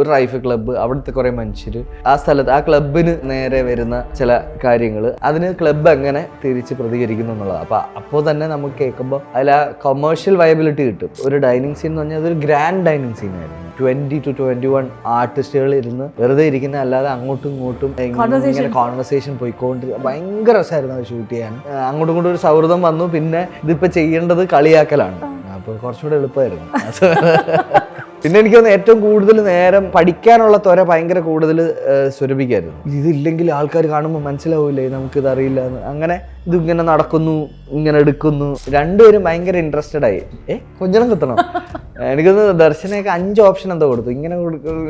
ഒരു rifle club, അവിടുത്തെ കുറേ മനുഷ്യർ, ആ സ്ഥലത്ത് ആ ക്ലബിന് നേരെ വരുന്ന ചില കാര്യങ്ങൾ, അതിന് ക്ലബ്ബ് എങ്ങനെ തിരിച്ച് പ്രതികരിക്കുന്നു എന്നുള്ളത്. അപ്പോൾ തന്നെ നമുക്ക് കേൾക്കുമ്പോൾ അതിൽ ആ കൊമേഴ്ഷ്യൽ വയബിലിറ്റി കിട്ടും. ഒരു ഡൈനിങ് സീൻ എന്ന് പറഞ്ഞാൽ അതൊരു ഗ്രാൻഡ് ഡൈനിങ് സീനായിരുന്നു. 20 to 21 ആർട്ടിസ്റ്റുകൾ ഇരുന്ന് വെറുതെ ഇരിക്കുന്ന, അല്ലാതെ അങ്ങോട്ടും ഇങ്ങോട്ടും ഇങ്ങനെ കോൺവെർസേഷൻ പോയിക്കൊണ്ട് ഭയങ്കര രസമായിരുന്നു അത് ഷൂട്ട് ചെയ്യാൻ. അങ്ങോട്ടും ഇങ്ങോട്ടും ഒരു സൗഹൃദം വന്നു. പിന്നെ ഇതിപ്പോൾ ചെയ്യേണ്ടത് കളിയാക്കലാണ്. അപ്പോൾ കുറച്ചുകൂടെ എളുപ്പമായിരുന്നു. പിന്നെ എനിക്ക് തോന്നുന്നു ഏറ്റവും കൂടുതൽ നേരം പഠിക്കാനുള്ള ത്വര ഭയങ്കര കൂടുതൽ സ്വരൂപിക്കായിരുന്നു. ഇതില്ലെങ്കിൽ ആൾക്കാർ കാണുമ്പോൾ മനസ്സിലാവില്ലേ നമുക്കിത് അറിയില്ല എന്ന്. അങ്ങനെ ഇതിങ്ങനെ നടക്കുന്നു, ഇങ്ങനെ എടുക്കുന്നു. രണ്ടുപേരും ഭയങ്കര ഇൻട്രസ്റ്റഡ് ആയി. കൊഞ്ചണം കുത്തണം. എനിക്കൊന്ന് ദർശനയൊക്കെ 5 ഓപ്ഷൻ എന്തോ കൊടുത്തു. ഇങ്ങനെ കൊടുക്കുന്നു.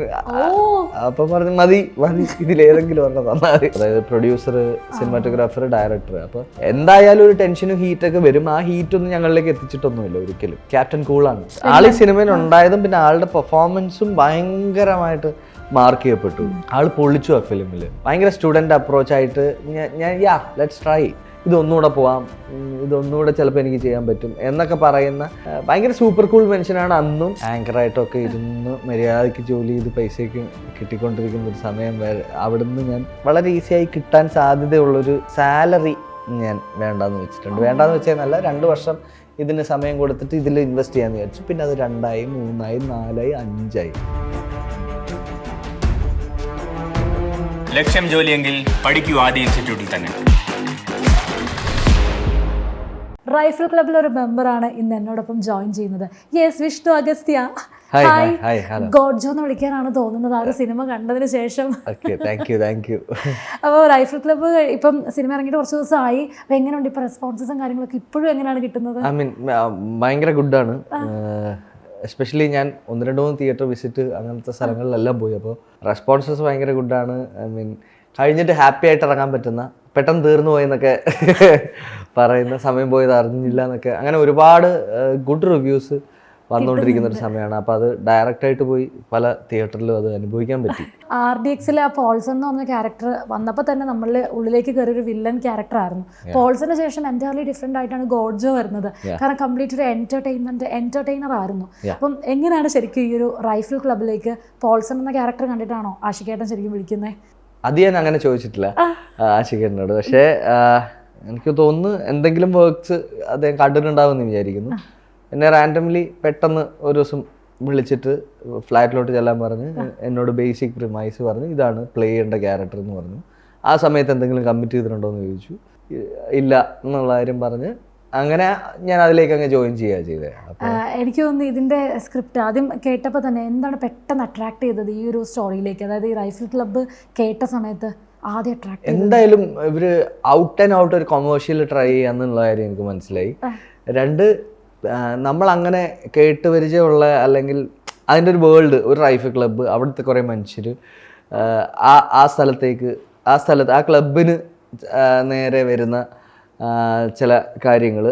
അപ്പം പറഞ്ഞു മതി ഇതിലേതെങ്കിലും ഒരെണ്ണം തന്നാൽ മതി. അതായത് പ്രൊഡ്യൂസർ, സിനിമാറ്റോഗ്രാഫർ, ഡയറക്ടർ. അപ്പോൾ എന്തായാലും ഒരു ടെൻഷനും ഹീറ്റൊക്കെ വരും. ആ ഹീറ്റൊന്നും ഞങ്ങളിലേക്ക് എത്തിച്ചിട്ടൊന്നുമില്ല ഒരിക്കലും. ക്യാപ്റ്റൻ കൂളാണ് ആൾ. ഈ സിനിമയിൽ ഉണ്ടായതും പിന്നെ ആളുടെ പെർഫോമൻസും ഭയങ്കരമായിട്ട് മാർക്ക് ചെയ്യപ്പെട്ടു. ആൾ പൊളിച്ചു ആ ഫിലിമിൽ. ഭയങ്കര സ്റ്റുഡൻറ് അപ്രോച്ചായിട്ട് ഞാൻ ലെറ്റ്സ് ട്രൈ, ഇതൊന്നുകൂടെ പോവാം, ഇതൊന്നുകൂടെ ചിലപ്പോൾ എനിക്ക് ചെയ്യാൻ പറ്റും എന്നൊക്കെ പറയുന്ന ഭയങ്കര സൂപ്പർ കൂൾ മനുഷ്യനാണ്. അന്നും ആങ്കറായിട്ടൊക്കെ ഇരുന്ന് മര്യാദയ്ക്ക് ജോലി ചെയ്ത് പൈസയ്ക്ക് കിട്ടിക്കൊണ്ടിരിക്കുന്ന ഒരു സമയം വരെ അവിടുന്ന് ഞാൻ വളരെ ഈസിയായി കിട്ടാൻ സാധ്യതയുള്ളൊരു സാലറി ഞാൻ വേണ്ടാന്ന് വെച്ചിട്ടുണ്ട്. വേണ്ടാന്ന് വെച്ചാൽ 2 വർഷം ഇതിന് സമയം കൊടുത്തിട്ട് ഇതിൽ ഇൻവെസ്റ്റ് ചെയ്യാന്ന് വിചാരിച്ചു. പിന്നെ അത് 2 ആയി, 3 ആയി, 4 ആയി, 5 ആയി. ലക്ഷ്യം ജോലിയെങ്കിൽ പഠിക്കൂ ആദ്യ ഇൻസ്റ്റിറ്റ്യൂട്ടിൽ തന്നെ. റൈഫിൾ ക്ലബിലെ ഒരു മെമ്പറാണ് ഇന്ന് എന്നോടൊപ്പം ജോയിൻ ചെയ്യുന്നത്. യെസ്, വിഷ്ണു അഗസ്ത്യ. ഗോഡ്ജോ എന്ന് വിളിക്കാനാണ് തോന്നുന്നത് ആ ഒരു സിനിമ കണ്ടതിന് ശേഷം. അപ്പോൾ റൈഫിൾ ക്ലബ്ബ് ഇപ്പം സിനിമ ഇറങ്ങിയിട്ട് കുറച്ച് ദിവസമായി. അപ്പോൾ എങ്ങനെയുണ്ട് ഇപ്പോൾ റെസ്പോൺസസും കാര്യങ്ങളൊക്കെ ഇപ്പോഴും എങ്ങനെയാണ് കിട്ടുന്നത്? ഭയങ്കര ഗുഡാണ്. എസ്പെഷ്യലി ഞാൻ 1-2-3 തിയേറ്റർ വിസിറ്റ് അങ്ങനത്തെ സ്ഥലങ്ങളിലെല്ലാം പോയി. അപ്പോൾ റെസ്പോൺസസ് ഭയങ്കര ഗുഡാണ്. കഴിഞ്ഞിട്ട് ഹാപ്പി ആയിട്ട് ഇറങ്ങാൻ പറ്റുന്ന, പെട്ടെന്ന് തീർന്നു പോയെന്നൊക്കെ പറയുന്ന, സമയം പോയത് അറിഞ്ഞില്ല എന്നൊക്കെ, അങ്ങനെ ഒരുപാട് ഗുഡ് റിവ്യൂസ് വന്നുകൊണ്ടിരിക്കുന്ന ഒരു സമയമാണ്. അപ്പോൾ അത് ഡയറക്റ്റായിട്ട് പോയി പല തിയേറ്ററിലും അത് അനുഭവിക്കാൻ പറ്റി. RDXൽ ആ പോൾസൺ എന്ന് പറഞ്ഞ ക്യാരക്ടർ വന്നപ്പോൾ തന്നെ നമ്മളുടെ ഉള്ളിലേക്ക് കയറിയൊരു വില്ലൻ ക്യാരക്ടർ ആയിരുന്നു. പോൾസണിന് ശേഷം എൻറ്റയർലി ഡിഫറെൻ്റ് ആയിട്ടാണ് ഗോഡ്ജോ വരുന്നത്. കാരണം കംപ്ലീറ്റ് ഒരു എൻ്റർടൈനർ ആയിരുന്നു. അപ്പം എങ്ങനെയാണ് ശരിക്കും ഈ ഒരു റൈഫിൾ ക്ലബിലേക്ക് പോൾസൺ എന്ന ക്യാരക്ടർ കണ്ടിട്ടാണോ ആഷികേട്ടൻ ശരിക്കും വിളിക്കുന്നത്? അത് ഞാൻ അങ്ങനെ ചോദിച്ചിട്ടില്ല ആഷികേട്ടനോട്. പക്ഷേ എനിക്ക് തോന്നുന്നു എന്തെങ്കിലും വർക്ക്സ് അദ്ദേഹം കണ്ടിട്ടുണ്ടാവുമെന്ന് വിചാരിക്കുന്നു. എന്നെ റാൻഡംലി പെട്ടെന്ന് ഒരു ദിവസം വിളിച്ചിട്ട് ഫ്ലാറ്റിലോട്ട് ചെല്ലാൻ പറഞ്ഞ് എന്നോട് ബേസിക് പ്രിമൈസ് പറഞ്ഞ് ഇതാണ് പ്ലേ ചെയ്യേണ്ട ക്യാരക്ടർ എന്ന് പറഞ്ഞു. ആ സമയത്ത് എന്തെങ്കിലും കമ്മിറ്റ് ചെയ്തിട്ടുണ്ടോ എന്ന് ചോദിച്ചു. ഇല്ല എന്നുള്ള കാര്യം പറഞ്ഞ് അങ്ങനെ ഞാൻ അതിലേക്ക് അങ്ങ് ജോയിൻ ചെയ്യുക ചെയ്തത്. എനിക്ക് തോന്നുന്നു ഇതിൻ്റെ സ്ക്രിപ്റ്റ് ആദ്യം കേട്ടപ്പോൾ തന്നെ എന്താണ് പെട്ടെന്ന് അട്രാക്ട് ചെയ്തത് ഈ ഒരു സ്റ്റോറിയിലേക്ക്? അതായത് ഈ റൈഫിൾ ക്ലബ്ബ് കേട്ട സമയത്ത് ആദ്യം അട്രാക്ട് എന്തായാലും ഇവർ ഔട്ട് ആൻഡ് ഔട്ട് ഒരു കൊമേഴ്ഷ്യൽ ട്രൈ ചെയ്യാന്നുള്ള കാര്യം എനിക്ക് മനസ്സിലായി. 2, നമ്മളങ്ങനെ കേട്ട് പരിചയമുള്ള അല്ലെങ്കിൽ അതിൻ്റെ ഒരു വേൾഡ്, ഒരു റൈഫിൾ ക്ലബ്ബ്, അവിടുത്തെ കുറേ മനുഷ്യർ, ആ സ്ഥലത്ത് ആ ക്ലബിന് നേരെ വരുന്ന ചില കാര്യങ്ങൾ,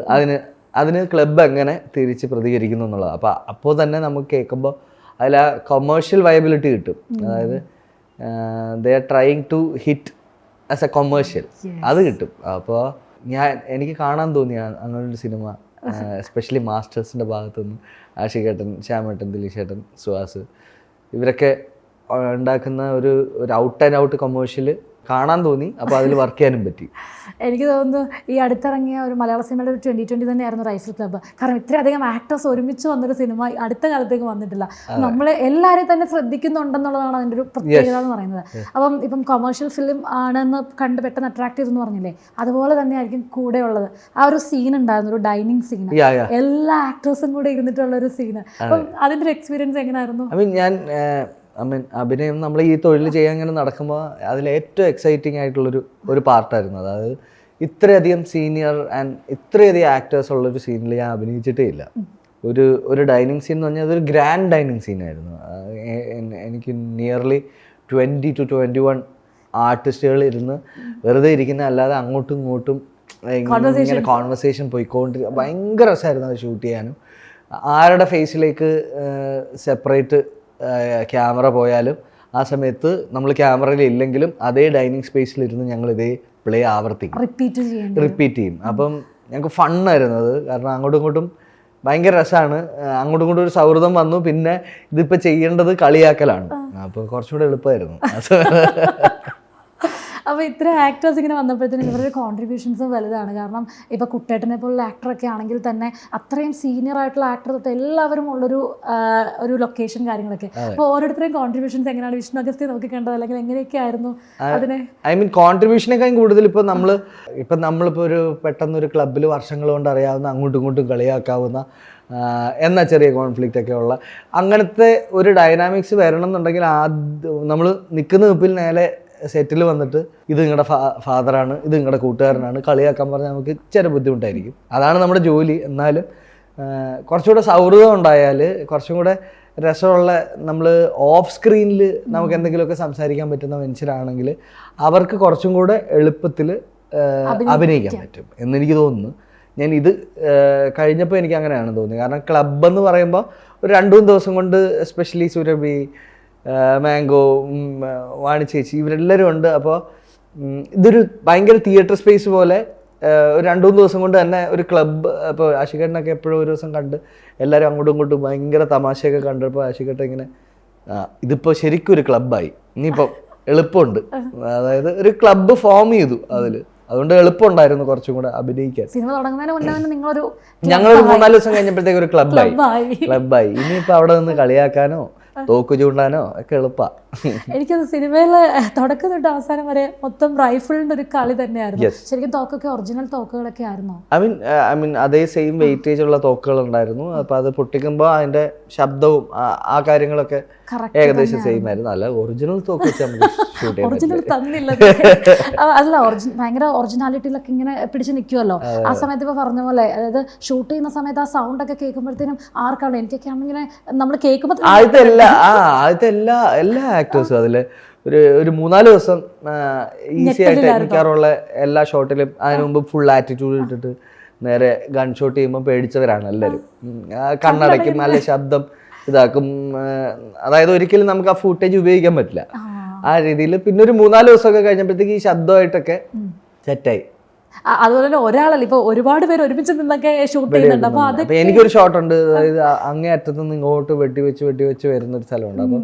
അതിന് ക്ലബ്ബ് എങ്ങനെ തിരിച്ച് പ്രതികരിക്കുന്നു എന്നുള്ളത്. അപ്പോൾ തന്നെ നമുക്ക് കേൾക്കുമ്പോൾ അതിൽ ആ കൊമേഴ്ഷ്യൽ വയബിലിറ്റി കിട്ടും. അതായത് they are trying to hit as a commercial, അത് കിട്ടും. അപ്പോൾ എനിക്ക് കാണാൻ തോന്നിയ അങ്ങനൊരു സിനിമ, എസ്പെഷ്യലി മാസ്റ്റേഴ്സിൻ്റെ ഭാഗത്തുനിന്ന് ആഷികേട്ടൻ, ശ്യാമേട്ടൻ, ദിലീഷേട്ടൻ, സുഹാസ്, ഇവരൊക്കെ ഉണ്ടാക്കുന്ന ഒരു ഔട്ട് ആൻഡ് ഔട്ട് കൊമേഴ്ഷ്യൽ കാണാൻ തോന്നി. അപ്പോൾ അതിൽ വർക്ക് ചെയ്യാനും പറ്റി. എനിക്ക് തോന്നുന്നു ഈ അടുത്തിറങ്ങിയ ഒരു മലയാള സിനിമയുടെ ഒരു 2020 തന്നെയായിരുന്നു റൈഫിൾ ക്ലബ്ബ്. കാരണം ഇത്രയധികം ആക്ടേഴ്സ് ഒരുമിച്ച് വന്നൊരു സിനിമ അടുത്ത കാലത്തേക്ക് വന്നിട്ടില്ല. നമ്മൾ എല്ലാവരെയും തന്നെ ശ്രദ്ധിക്കുന്നുണ്ടെന്നുള്ളതാണ് അതിൻ്റെ ഒരു പ്രത്യേകത എന്ന് പറയുന്നത്. അപ്പം ഇപ്പം കൊമേഴ്ഷ്യൽ ഫിലിം ആണെന്ന് കണ്ട് പെട്ടെന്ന് അട്രാക്ട് ചെയ്തെന്ന് പറഞ്ഞില്ലേ, അതുപോലെ തന്നെ ആയിരിക്കും കൂടെ ഉള്ളത്. ആ ഒരു സീൻ ഉണ്ടായിരുന്നു, ഒരു ഡൈനിങ് സീൻ, എല്ലാ ആക്ടേഴ്സും കൂടെ ഇരുന്നിട്ടുള്ള ഒരു സീന്. അപ്പം അതിൻ്റെ ഒരു എക്സ്പീരിയൻസ് എങ്ങനെയായിരുന്നു? അഭിനയം നമ്മൾ ഈ തൊഴിൽ ചെയ്യാൻ ഇങ്ങനെ നടക്കുമ്പോൾ അതിൽ ഏറ്റവും എക്സൈറ്റിംഗ് ആയിട്ടുള്ളൊരു പാർട്ടായിരുന്നു. അതായത് ഇത്രയധികം സീനിയർ ആൻഡ് ഇത്രയധികം ആക്ടേഴ്സ് ഉള്ളൊരു സീനിൽ ഞാൻ അഭിനയിച്ചിട്ടേ ഇല്ല. ഒരു ഡൈനിങ് സീൻ എന്ന് പറഞ്ഞാൽ അതൊരു ഗ്രാൻഡ് ഡൈനിങ് സീനായിരുന്നു. എനിക്ക് നിയർലി 20 to 21 ആർട്ടിസ്റ്റുകൾ ഇരുന്ന് വെറുതെ ഇരിക്കുന്ന, അല്ലാതെ അങ്ങോട്ടും ഇങ്ങോട്ടും ഇങ്ങനെ കോൺവെർസേഷൻ പോയിക്കൊണ്ട് ഭയങ്കര രസമായിരുന്നു അത് ഷൂട്ട് ചെയ്യാനും. ആരുടെ ഫേസിലേക്ക് സെപ്പറേറ്റ് ക്യാമറ പോയാലും ആ സമയത്ത് നമ്മൾ ക്യാമറയിൽ ഇല്ലെങ്കിലും അതേ ഡൈനിങ് സ്പേസിലിരുന്ന് ഞങ്ങൾ ഇതേ പ്ലേ ആവർത്തിക്കും, റിപ്പീറ്റ് ചെയ്യും. അപ്പം ഞങ്ങൾക്ക് ഫണ്ണായിരുന്നു അത്. കാരണം അങ്ങോട്ടും ഇങ്ങോട്ടും ഭയങ്കര രസമാണ്. അങ്ങോട്ടും ഇങ്ങോട്ടും ഒരു സൗഹൃദം വന്നു. പിന്നെ ഇതിപ്പോൾ ചെയ്യേണ്ടത് കളിയാക്കലാണ്. അപ്പോൾ കുറച്ചുകൂടെ എളുപ്പമായിരുന്നു. അപ്പോൾ ഇത്ര ആക്ടേഴ്സ് ഇങ്ങനെ വന്നപ്പോഴത്തേനും ഇവരുടെ കോൺട്രിബ്യൂഷൻസ് വലുതാണ്. കാരണം ഇപ്പോൾ കുട്ടേട്ടനെ പോലുള്ള ആക്ടറൊക്കെ ആണെങ്കിൽ തന്നെ അത്രയും സീനിയർ ആയിട്ടുള്ള ആക്ടർ തൊട്ട് എല്ലാവരും ഒരു ലൊക്കേഷൻ കാര്യങ്ങളൊക്കെ. അപ്പോൾ ഓരോരുത്തരെയും കോൺട്രിബ്യൂഷൻസ് എങ്ങനെയാണ് വിഷ്ണു അഗസ്ത്യ നോക്കി കണ്ടത്, അല്ലെങ്കിൽ എങ്ങനെയൊക്കെ ആയിരുന്നു അതിനെ? ഐ മീൻ കോൺട്രിബ്യൂഷനേക്കാൾ കൂടുതൽ ഇപ്പോൾ നമ്മളിപ്പോൾ ഒരു പെട്ടെന്നൊരു ക്ലബ്ബിൽ വർഷങ്ങൾ കൊണ്ട് അറിയാവുന്ന, അങ്ങോട്ടും ഇങ്ങോട്ടും കളിയാക്കാവുന്ന എന്ന ചെറിയ കോൺഫ്ലിക്റ്റ് ഒക്കെ ഉള്ള അങ്ങനത്തെ ഒരു ഡൈനാമിക്സ് വരണം എന്നുണ്ടെങ്കിൽ നമ്മൾ നിൽക്കുന്ന നിപ്പിൽ നേരെ സെറ്റിൽ വന്നിട്ട് ഇത് നിങ്ങളുടെ ഫാദറാണ്, ഇത് നിങ്ങളുടെ കൂട്ടുകാരനാണ്, കളിയാക്കാൻ പറഞ്ഞാൽ നമുക്ക് ചെറിയ ബുദ്ധിമുട്ടായിരിക്കും. അതാണ് നമ്മുടെ ജോലി. എന്നാലും കുറച്ചുകൂടെ സൗഹൃദം ഉണ്ടായാൽ, കുറച്ചും കൂടെ രസമുള്ള, നമ്മൾ ഓഫ് സ്ക്രീനിൽ നമുക്ക് എന്തെങ്കിലുമൊക്കെ സംസാരിക്കാൻ പറ്റുന്ന മനുഷ്യരാണെങ്കിൽ അവർക്ക് കുറച്ചും കൂടെ എളുപ്പത്തിൽ അഭിനയിക്കാൻ പറ്റും എന്നെനിക്ക് തോന്നുന്നു. ഞാൻ ഇത് കഴിഞ്ഞപ്പോൾ എനിക്ക് അങ്ങനെയാണ് തോന്നിയത്. കാരണം ക്ലബ്ബ് എന്ന് പറയുമ്പോൾ ഒരു 2-3 ദിവസം കൊണ്ട്, എസ്പെഷ്യലി സുരഭി, മാംഗോ, വാണി ചേച്ചി, ഇവരെല്ലാവരും ഉണ്ട്. അപ്പോൾ ഇതൊരു ഭയങ്കര തിയേറ്റർ സ്പേസ് പോലെ ഒരു 2-3 ദിവസം കൊണ്ട് തന്നെ ഒരു ക്ലബ്ബ്. അപ്പോൾ ആഷിഖേട്ടനൊക്കെ എപ്പോഴും ഒരു ദിവസം കണ്ട് എല്ലാവരും അങ്ങോട്ടും ഇങ്ങോട്ടും ഭയങ്കര തമാശയൊക്കെ കണ്ടപ്പോൾ ആഷിഖേട്ടൻ ഇങ്ങനെ ഇതിപ്പോൾ ശരിക്കും ഒരു ക്ലബ്ബായി, ഇനിയിപ്പോൾ എളുപ്പമുണ്ട്. അതായത് ഒരു ക്ലബ്ബ് ഫോം ചെയ്തു അതിൽ. അതുകൊണ്ട് എളുപ്പമുണ്ടായിരുന്നു കുറച്ചും കൂടെ അഭിനയിക്കാൻ. സിനിമ തുടങ്ങുന്നതിന് മുന്നേ നിങ്ങളൊരു ഞങ്ങളൊരു 4-5 ദിവസം കഴിഞ്ഞപ്പോഴത്തേക്ക് ഒരു ക്ലബ്ബായി. ഇനിയിപ്പോൾ അവിടെ നിന്ന് കളിയാക്കാനോ തോക്ക് ചൂണ്ടാനോ ഒക്കെ എളുപ്പമാണ്. എനിക്കത് സിനിമയിലെ തുടക്കം തൊട്ട് അവസാനം വരെ മൊത്തം റൈഫിളിന്റെ ഒരു കളി തന്നെയായിരുന്നു. ശരിക്കും തോക്കൊക്കെ ഒറിജിനൽ തോക്കുകളൊക്കെ ആയിരുന്നു. ഐ മീൻ അതേ സെയിം വെയിറ്റേജ് ഉള്ള തോക്കുകൾ ഉണ്ടായിരുന്നു. അപ്പൊ അത് പൊട്ടിക്കുമ്പോൾ അതിന്റെ ശബ്ദവും ആ കാര്യങ്ങളൊക്കെ ഏകദേശം സെയിം ആയിരുന്നു. അല്ല ഒറിജിനൽ തോക്ക് വെച്ച് നമുക്ക് ഷൂട്ട് ചെയ്യാൻ അല്ല, ഭയങ്കര ഒറിജിനാലിറ്റിയിലൊക്കെ ഇങ്ങനെ പിടിച്ച് നിൽക്കുമല്ലോ. ആ സമയത്ത് ഇപ്പൊ പറഞ്ഞ പോലെ, അതായത് ഷൂട്ട് ചെയ്യുന്ന സമയത്ത് ആ സൗണ്ട് ഒക്കെ കേൾക്കുമ്പോഴത്തേനും ആർക്കാണ്, എനിക്കൊക്കെ ഇങ്ങനെ നമ്മൾ കേൾക്കുമ്പോൾ ആദ്യത്തെ എല്ലാ ആക്ടേഴ്സും അതില് ഒരു 3-4 ദിവസം ഈസി ആയിട്ട് മിക്കാറുള്ള എല്ലാ ഷോട്ടിലും അതിനു മുമ്പ് ഫുൾ ആറ്റിറ്റ്യൂഡ് ഇട്ടിട്ട് നേരെ ഗൺ ഷോട്ട് ചെയ്യുമ്പോൾ പേടിച്ചവരാണ് എല്ലാവരും. കണ്ണടയ്ക്കും, നല്ല ശബ്ദം ഇതാക്കും. അതായത് ഒരിക്കലും നമുക്ക് ആ ഫുട്ടേജ് ഉപയോഗിക്കാൻ പറ്റില്ല ആ രീതിയിൽ. പിന്നെ ഒരു 3-4 ദിവസമൊക്കെ കഴിഞ്ഞപ്പോഴത്തേക്ക് ഈ ശബ്ദമായിട്ടൊക്കെ സെറ്റായി. അതുപോലെ തന്നെ ഒരാളല്ല, ഇപ്പൊ ഒരുപാട് പേര് ഒരുമിച്ച് നിന്നൊക്കെ ഷൂട്ട് ചെയ്യുന്നുണ്ട്. അപ്പൊ എനിക്കൊരു ഷോട്ട് ഉണ്ട്, അതായത് അങ്ങേ അറ്റത്ത് നിന്ന് ഇങ്ങോട്ട് വെട്ടിവെച്ച് വരുന്ന ഒരു സ്ഥലമുണ്ട്. അപ്പൊ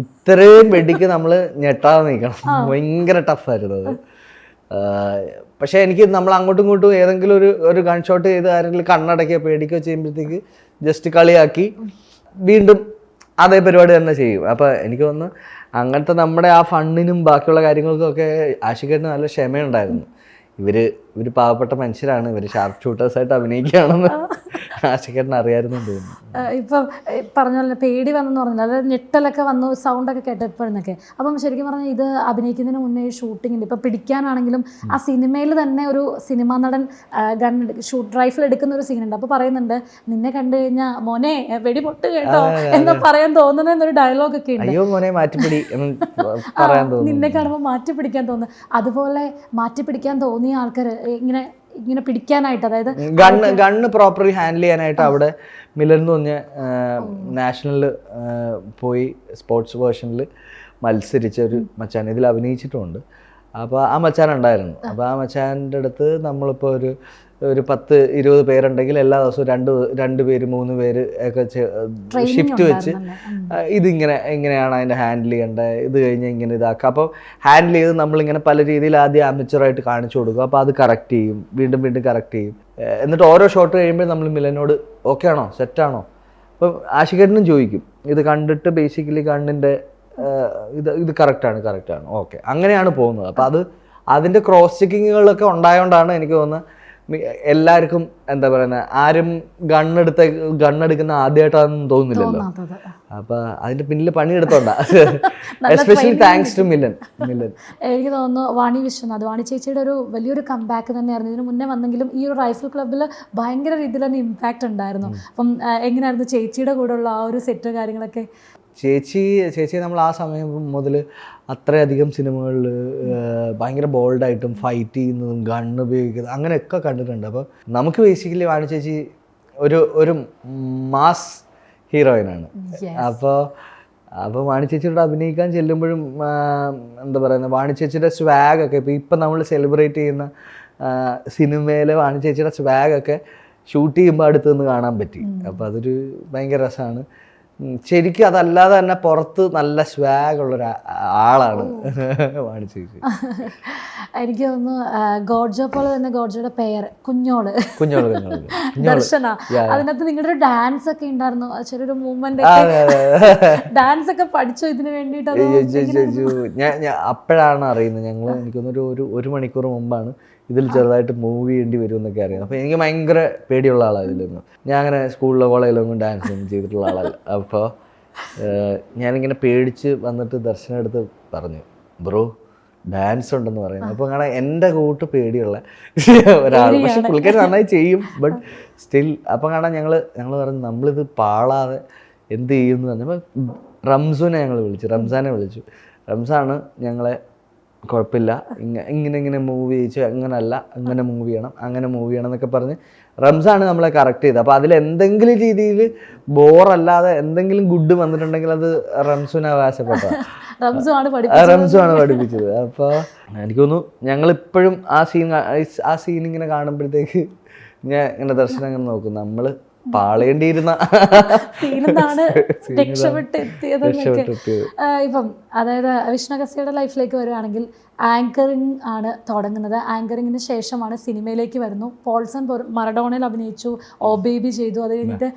ഇത്രയും വെടിക്ക് നമ്മൾ ഞെട്ടാതെ നിൽക്കണം. ഭയങ്കര ടഫായിരുന്നു അത്. പക്ഷെ എനിക്ക് നമ്മൾ അങ്ങോട്ടും ഇങ്ങോട്ടും ഏതെങ്കിലും ഒരു ഗൺ ഷോട്ട് ചെയ്ത് ആരെങ്കിലും കണ്ണടക്കുകയോ പേടിക്കുകയോ ചെയ്യുമ്പോഴത്തേക്ക് ജസ്റ്റ് കളിയാക്കി വീണ്ടും അതേ പരിപാടി തന്നെ ചെയ്യും. അപ്പം എനിക്ക് തോന്നുന്നു അങ്ങനത്തെ നമ്മുടെ ആ ഫണ്ണിനും ബാക്കിയുള്ള കാര്യങ്ങൾക്കും ഒക്കെ ആഷിഖേട്ടന് നല്ല ക്ഷമയുണ്ടായിരുന്നു. ഇവര് പാവപ്പെട്ട മനുഷ്യരാണ്, ഇവര് ഷാർപ്പ് ഷൂട്ടേഴ്സായിട്ട് അഭിനയിക്കുകയാണെന്ന് ആഷിഖേട്ടന് അറിയാമായിരുന്നു തോന്നുന്നു. ഇപ്പം പറഞ്ഞ പോലെ പേടി വന്നെന്ന് പറഞ്ഞാൽ, അതായത് ഞെട്ടലൊക്കെ വന്നു സൗണ്ടൊക്കെ കേട്ടപ്പോഴെന്നൊക്കെ. അപ്പം ശരിക്കും പറഞ്ഞാൽ ഇത് അഭിനയിക്കുന്നതിന് മുന്നേ ഷൂട്ടിങ്ങിൻ്റെ ഇപ്പം പിടിക്കാനാണെങ്കിലും ആ സിനിമയിൽ തന്നെ ഒരു സിനിമാ നടൻ റൈഫിൾ എടുക്കുന്ന ഒരു സീനുണ്ട്. അപ്പോൾ പറയുന്നുണ്ട്, നിന്നെ കണ്ടു കഴിഞ്ഞാൽ മോനെ വെടി പൊട്ട് കേട്ടോ എന്ന് പറയാൻ തോന്നുന്ന എന്നൊരു ഡയലോഗൊക്കെ ഉണ്ട്. അയ്യോ മോനെ മാറ്റിപ്പിടി പറയാൻ തോന്നുന്നു, നിന്നെ കാണുമ്പോൾ മാറ്റി പിടിക്കാൻ തോന്നുന്നു. അതുപോലെ മാറ്റി പിടിക്കാൻ തോന്നിയ ആൾക്കാർ ഇങ്ങനെ പിടിക്കാനായിട്ട്, അതായത് ഗണ്ണ് പ്രോപ്പർലി ഹാൻഡിൽ ചെയ്യാനായിട്ട് അവിടെ മിലൻ എന്ന് പറഞ്ഞ നാഷണലിൽ പോയി സ്പോർട്സ് വേർഷനിൽ മത്സരിച്ച ഒരു മച്ചാൻ ഇതിൽ അഭിനയിച്ചിട്ടുമുണ്ട്. അപ്പോൾ ആ മച്ചാൻ ഉണ്ടായിരുന്നു. അപ്പോൾ ആ മച്ചാൻ്റെ അടുത്ത് നമ്മളിപ്പോൾ ഒരു 10-20 പേരുണ്ടെങ്കിൽ എല്ലാ ദിവസവും 2 പേര് 3 പേര് ഒക്കെ ഷിഫ്റ്റ് വെച്ച് ഇങ്ങനെയാണ് അതിൻ്റെ ഹാൻഡിൽ ചെയ്യേണ്ടത്, ഇത് കഴിഞ്ഞ് ഇങ്ങനെ ഇതാക്കുക. അപ്പോൾ ഹാൻഡിൽ ചെയ്ത് നമ്മളിങ്ങനെ പല രീതിയിൽ ആദ്യം അമച്ചുറായിട്ട് കാണിച്ചു കൊടുക്കും. അപ്പോൾ അത് കറക്റ്റ് ചെയ്യും, വീണ്ടും കറക്റ്റ് ചെയ്യും. എന്നിട്ട് ഓരോ ഷോട്ട് കഴിയുമ്പോൾ നമ്മൾ മിലനോട് ഓക്കെ ആണോ, സെറ്റാണോ. അപ്പം ആഷിഖേട്ടനും ചോദിക്കും, ഇത് കണ്ടിട്ട് ബേസിക്കലി കണ്ണിൻ്റെ ഇത് കറക്റ്റാണ് ഓക്കെ, അങ്ങനെയാണ് പോകുന്നത്. അപ്പോൾ അതിൻ്റെ ക്രോസ് ചെക്കിങ്ങുകളൊക്കെ ഉണ്ടായതുകൊണ്ടാണ് എനിക്ക് തോന്നുന്നത് എല്ലാവർക്കും എന്താ പറയുന്നത്, ആരും ഗണ്ണെടുക്കുന്ന ആദ്യമായിട്ടാണെന്ന് തോന്നുന്നില്ലല്ലോ. അപ്പൊ അതിന്റെ പിന്നിൽ പണിയെടുത്തോണ്ടാ. Especially thanks to Milan. എനിക്ക് തോന്നുന്നു വാണി ചേച്ചിയുടെ ഒരു വലിയൊരു കംബാക്ക് തന്നെയായിരുന്നു. ഇതിന് മുന്നേ വന്നെങ്കിലും ഈ ഒരു റൈഫിൾ ക്ലബ്ബിൽ ഭയങ്കര രീതിയിൽ തന്നെ ഇമ്പാക്റ്റ് ഉണ്ടായിരുന്നു. അപ്പം എങ്ങനെയായിരുന്നു ചേച്ചിയുടെ കൂടെയുള്ള ആ ഒരു സെറ്റ് കാര്യങ്ങളൊക്കെ? ചേച്ചി നമ്മൾ ആ സമയം മുതൽ അത്രയധികം സിനിമകളിൽ ഭയങ്കര ബോൾഡായിട്ടും ഫൈറ്റ് ചെയ്യുന്നതും ഗണ്ണ് ഉപയോഗിക്കുന്നതും അങ്ങനെയൊക്കെ കണ്ടിട്ടുണ്ട്. അപ്പോൾ നമുക്ക് ബേസിക്കലി വാണി ചേച്ചി ഒരു മാസ് ഹീറോയിനാണ്. അപ്പോൾ വാണി ചേച്ചിയോട് അഭിനയിക്കാൻ ചെല്ലുമ്പോഴും എന്താ പറയുന്നത്, വാണി ചേച്ചിയുടെ സ്വാഗൊക്കെ ഇപ്പം നമ്മൾ സെലിബ്രേറ്റ് ചെയ്യുന്ന സിനിമയിലെ വാണി ചേച്ചിയുടെ സ്വാഗൊക്കെ ഷൂട്ട് ചെയ്യുമ്പോൾ അടുത്ത് നിന്ന് കാണാൻ പറ്റി. അപ്പോൾ അതൊരു ഭയങ്കര രസമാണ്. ശരിക്കും അതല്ലാതെ തന്നെ പുറത്ത് നല്ല സ്വാഗ് ഉള്ളൊരു ആളാണ് വാണി ചേച്ചി. എനിക്ക് തോന്നുന്നു ഗോഡ്ജോ പോലെ തന്നെ ഗോഡ്ജോയുടെ പേര് കുഞ്ഞോള് ദർശന. അതിനകത്ത് നിങ്ങളുടെ ഒരു ഡാൻസ് ഒക്കെ ഉണ്ടായിരുന്നു, ചെറിയൊരു മൂവ്മെന്റ് ഡാൻസ് ഒക്കെ പഠിച്ചോ ഇതിന് വേണ്ടിയിട്ട്? ഞാൻ അപ്പോഴാണ് അറിയുന്നത്. ഞങ്ങൾ എനിക്കൊന്നൊരു 1 മണിക്കൂർ മുമ്പാണ് ഇതിൽ ചെറുതായിട്ട് മൂവ് ചെയ്യേണ്ടി വരും എന്നൊക്കെ അറിയാം. അപ്പോൾ എനിക്ക് ഭയങ്കര പേടിയുള്ള ആളാണ് ഇതിലൊന്നും. ഞാൻ അങ്ങനെ സ്കൂളിലോ കോളേജിലോ ഒന്നും ഡാൻസ് ഒന്നും ചെയ്തിട്ടുള്ള ആളല്ല. അപ്പോൾ ഞാനിങ്ങനെ പേടിച്ച് വന്നിട്ട് ദർശനം എടുത്ത് പറഞ്ഞു, ബ്രോ ഡാൻസ് ഉണ്ടെന്ന് പറയുന്നത്. അപ്പോൾ അങ്ങനെ എൻ്റെ കൂട്ട് പേടിയുള്ള ഒരാൾ. പക്ഷെ പുള്ളിക്കാരി നന്നായി ചെയ്യും, ബട്ട് സ്റ്റിൽ. അപ്പം കാണാൻ ഞങ്ങൾ പറഞ്ഞു നമ്മളിത് പാളാതെ എന്ത് ചെയ്യും എന്ന് പറഞ്ഞപ്പോൾ റംസാനെ റംസാനെ വിളിച്ചു. റംസാണ് ഞങ്ങളെ കുഴപ്പമില്ല, ഇങ്ങനെ മൂവ് ചെയ്യിച്ചു, അങ്ങനല്ല അങ്ങനെ മൂവ് ചെയ്യണം, അങ്ങനെ മൂവ് ചെയ്യണം എന്നൊക്കെ പറഞ്ഞ് റംസാണ് നമ്മളെ കറക്റ്റ് ചെയ്തത്. അപ്പോൾ അതിൽ എന്തെങ്കിലും രീതിയിൽ ബോറല്ലാതെ എന്തെങ്കിലും ഗുഡ് വന്നിട്ടുണ്ടെങ്കിൽ അത് റംസുവിന് അവകാശപ്പെട്ടതാണ്, റംസുവാണ് പഠിപ്പിച്ചത്. അപ്പോൾ എനിക്ക് തോന്നുന്നു ഞങ്ങളിപ്പോഴും ആ സീൻ ഇങ്ങനെ കാണുമ്പോഴത്തേക്ക് ഞാൻ ഇങ്ങനെ ദർശനം അങ്ങനെ നോക്കും, നമ്മൾ പാളേണ്ടിയിരുന്ന ഇപ്പം അതായത് വിഷ്ണു അഗസ്ത്യയുടെ ലൈഫിലേക്ക് വരുവാണെങ്കിൽ ആങ്കറിങ് ആണ് തുടങ്ങുന്നത്. ആങ്കറിങ്ങിന് ശേഷമാണ് സിനിമയിലേക്ക് വരുന്നു. പോൾസൺ മറഡോണയിൽ അഭിനയിച്ചു, ഓ ബേബി ചെയ്തു. അത് കഴിഞ്ഞിട്ട്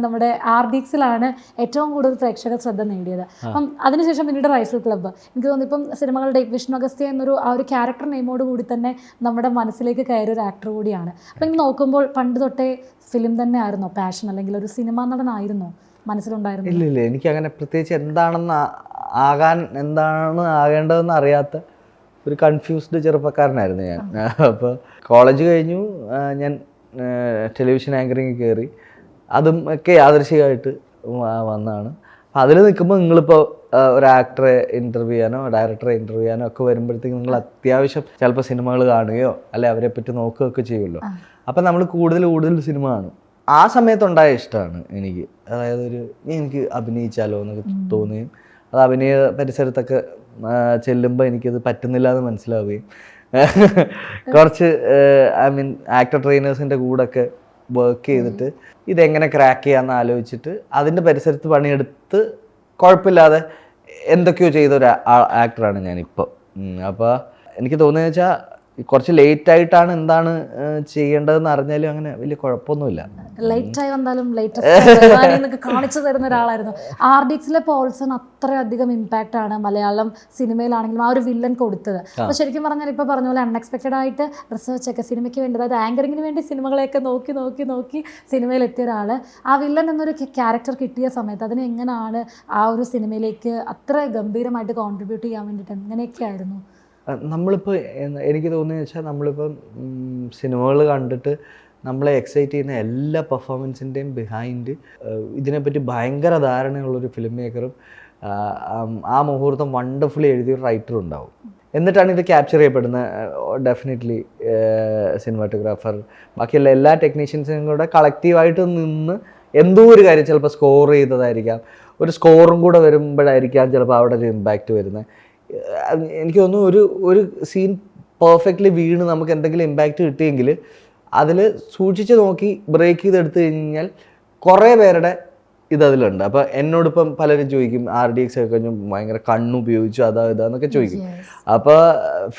നമ്മുടെ RDXിലാണ് ഏറ്റവും കൂടുതൽ പ്രേക്ഷക ശ്രദ്ധ നേടിയത്. അപ്പം അതിനുശേഷം പിന്നീട് റൈഫിൾ ക്ലബ്ബ്. എനിക്ക് തോന്നുന്നു ഇപ്പം സിനിമകളുടെ വിഷ്ണു അഗസ്ത്യ എന്നൊരു ആ ഒരു ക്യാരക്ടർ നെയിമോട് കൂടി തന്നെ നമ്മുടെ മനസ്സിലേക്ക് കയറിയ ഒരു ആക്ടർ കൂടിയാണ്. അപ്പം ഇങ്ങനെ നോക്കുമ്പോൾ പണ്ട് തൊട്ടേ ഫിലിം തന്നെ ആയിരുന്നോ പാഷൻ, അല്ലെങ്കിൽ ഒരു സിനിമാ നടനായിരുന്നോ മനസ്സിലുണ്ടായിരുന്നു? ഇല്ല, എനിക്ക് അങ്ങനെ പ്രത്യേകിച്ച് എന്താണ് ആകേണ്ടതെന്ന് അറിയാത്ത ഒരു കൺഫ്യൂസ്ഡ് ചെറുപ്പക്കാരനായിരുന്നു ഞാൻ. അപ്പോൾ കോളേജ് കഴിഞ്ഞു, ഞാൻ ടെലിവിഷൻ ആങ്കറിങ് കയറി. അതും ഒക്കെ യാദൃശികമായിട്ട് വന്നതാണ്. അപ്പം അതിൽ നിൽക്കുമ്പോൾ നിങ്ങളിപ്പോൾ ഒരു ആക്ടറെ ഇൻ്റർവ്യൂ ചെയ്യാനോ ഡയറക്ടറെ ഇൻ്റർവ്യൂ ചെയ്യാനോ ഒക്കെ വരുമ്പോഴത്തേക്കും നിങ്ങൾ അത്യാവശ്യം ചിലപ്പോൾ സിനിമകൾ കാണുകയോ അല്ലെ അവരെ പറ്റി നോക്കുകയൊക്കെ ചെയ്യുമല്ലോ. അപ്പം നമ്മൾ കൂടുതൽ സിനിമ കാണും. ആ സമയത്തുണ്ടായ ഇഷ്ടമാണ് എനിക്ക്. അതായത് എനിക്ക് അഭിനയിച്ചാലോ എന്നൊക്കെ തോന്നുകയും അത് അഭിനയ പരിസരത്തൊക്കെ ചെല്ലുമ്പോൾ എനിക്കത് പറ്റുന്നില്ല എന്ന് മനസ്സിലാവുകയും കുറച്ച് ആക്ടർ ട്രെയിനേഴ്സിൻ്റെ കൂടെയൊക്കെ വർക്ക് ചെയ്തിട്ട് ഇതെങ്ങനെ ക്രാക്ക് ചെയ്യാമെന്ന് ആലോചിച്ചിട്ട് അതിൻ്റെ പരിസരത്ത് പണിയെടുത്ത് കുഴപ്പമില്ലാതെ എന്തൊക്കെയോ ചെയ്തൊരു ആക്ടറാണ് ഞാനിപ്പോൾ. അപ്പോൾ എനിക്ക് തോന്നുന്നത് വെച്ചാൽ കുറച്ച് ലേറ്റ് ആയിട്ടാണ് എന്താണ് ചെയ്യേണ്ടതെന്ന് അറിഞ്ഞാലും അങ്ങനെ വലിയ കുഴപ്പമൊന്നുമില്ല. ലേറ്റായി വന്നാലും ലേറ്റസ്റ്റ് കാണിച്ചു തരുന്ന ഒരാളായിരുന്നു. RDXിലെ പോൾസൺ അത്രയധികം ഇമ്പാക്റ്റ് ആണ് മലയാളം സിനിമയിലാണെങ്കിലും ആ ഒരു വില്ലൻ കൊടുത്തത്. അപ്പോൾ ശരിക്കും പറഞ്ഞാൽ ഇപ്പോൾ പറഞ്ഞ പോലെ അൺഎക്സ്പെക്റ്റഡ് ആയിട്ട് റിസർച്ച് ഒക്കെ സിനിമയ്ക്ക് വേണ്ടി, അതായത് ആങ്കറിങ്ങിന് വേണ്ടി സിനിമകളെയൊക്കെ നോക്കി സിനിമയിലെത്തിയ ഒരാൾ ആ വില്ലൻ എന്നൊരു ക്യാരക്ടർ കിട്ടിയ സമയത്ത് അതിനെ എങ്ങനെയാണ് ആ ഒരു സിനിമയിലേക്ക് അത്ര ഗംഭീരമായിട്ട് കോൺട്രിബ്യൂട്ട് ചെയ്യാൻ വേണ്ടിയിട്ട് എങ്ങനെയൊക്കെയായിരുന്നു? നമ്മളിപ്പോൾ എനിക്ക് തോന്നുന്നത് വെച്ചാൽ നമ്മളിപ്പം സിനിമകൾ കണ്ടിട്ട് നമ്മളെ എക്സൈറ്റ് ചെയ്യുന്ന എല്ലാ പെർഫോമൻസിൻ്റെയും ബിഹൈൻഡ് ഇതിനെപ്പറ്റി ഭയങ്കര ധാരണയുള്ളൊരു ഫിലിം മേക്കറും ആ മുഹൂർത്തം വണ്ടർഫുള്ളി എഴുതിയൊരു റൈറ്ററും ഉണ്ടാവും. എന്നിട്ടാണ് ഇത് ക്യാപ്ചർ ചെയ്യപ്പെടുന്നത്. ഡെഫിനറ്റ്ലി സിനിമാറ്റോഗ്രാഫർ ബാക്കിയുള്ള എല്ലാ ടെക്നീഷ്യൻസിനും കൂടെ കളക്റ്റീവായിട്ട് നിന്ന് എന്തോ ഒരു കാര്യം ചിലപ്പോൾ സ്കോർ ചെയ്തതായിരിക്കാം, ഒരു സ്കോറും കൂടെ വരുമ്പോഴായിരിക്കാം ചിലപ്പോൾ അവിടെ ഒരു ഇമ്പാക്റ്റ് വരുന്നത്. എനിക്ക് തോന്നുന്നു ഒരു സീൻ പെർഫെക്റ്റ്ലി വീണ് നമുക്ക് എന്തെങ്കിലും ഇമ്പാക്റ്റ് കിട്ടിയെങ്കിൽ അതിൽ സൂക്ഷിച്ച് നോക്കി ബ്രേക്ക് ചെയ്തെടുത്തു കഴിഞ്ഞാൽ കുറേ പേരുടെ ഇതതിലുണ്ട്. അപ്പോൾ എന്നോടിപ്പം പലരും ചോദിക്കും RDX ഒക്കെ കഴിഞ്ഞു ഭയങ്കര കണ്ണുപയോഗിച്ചു ഇതാന്നൊക്കെ ചോദിക്കും. അപ്പോൾ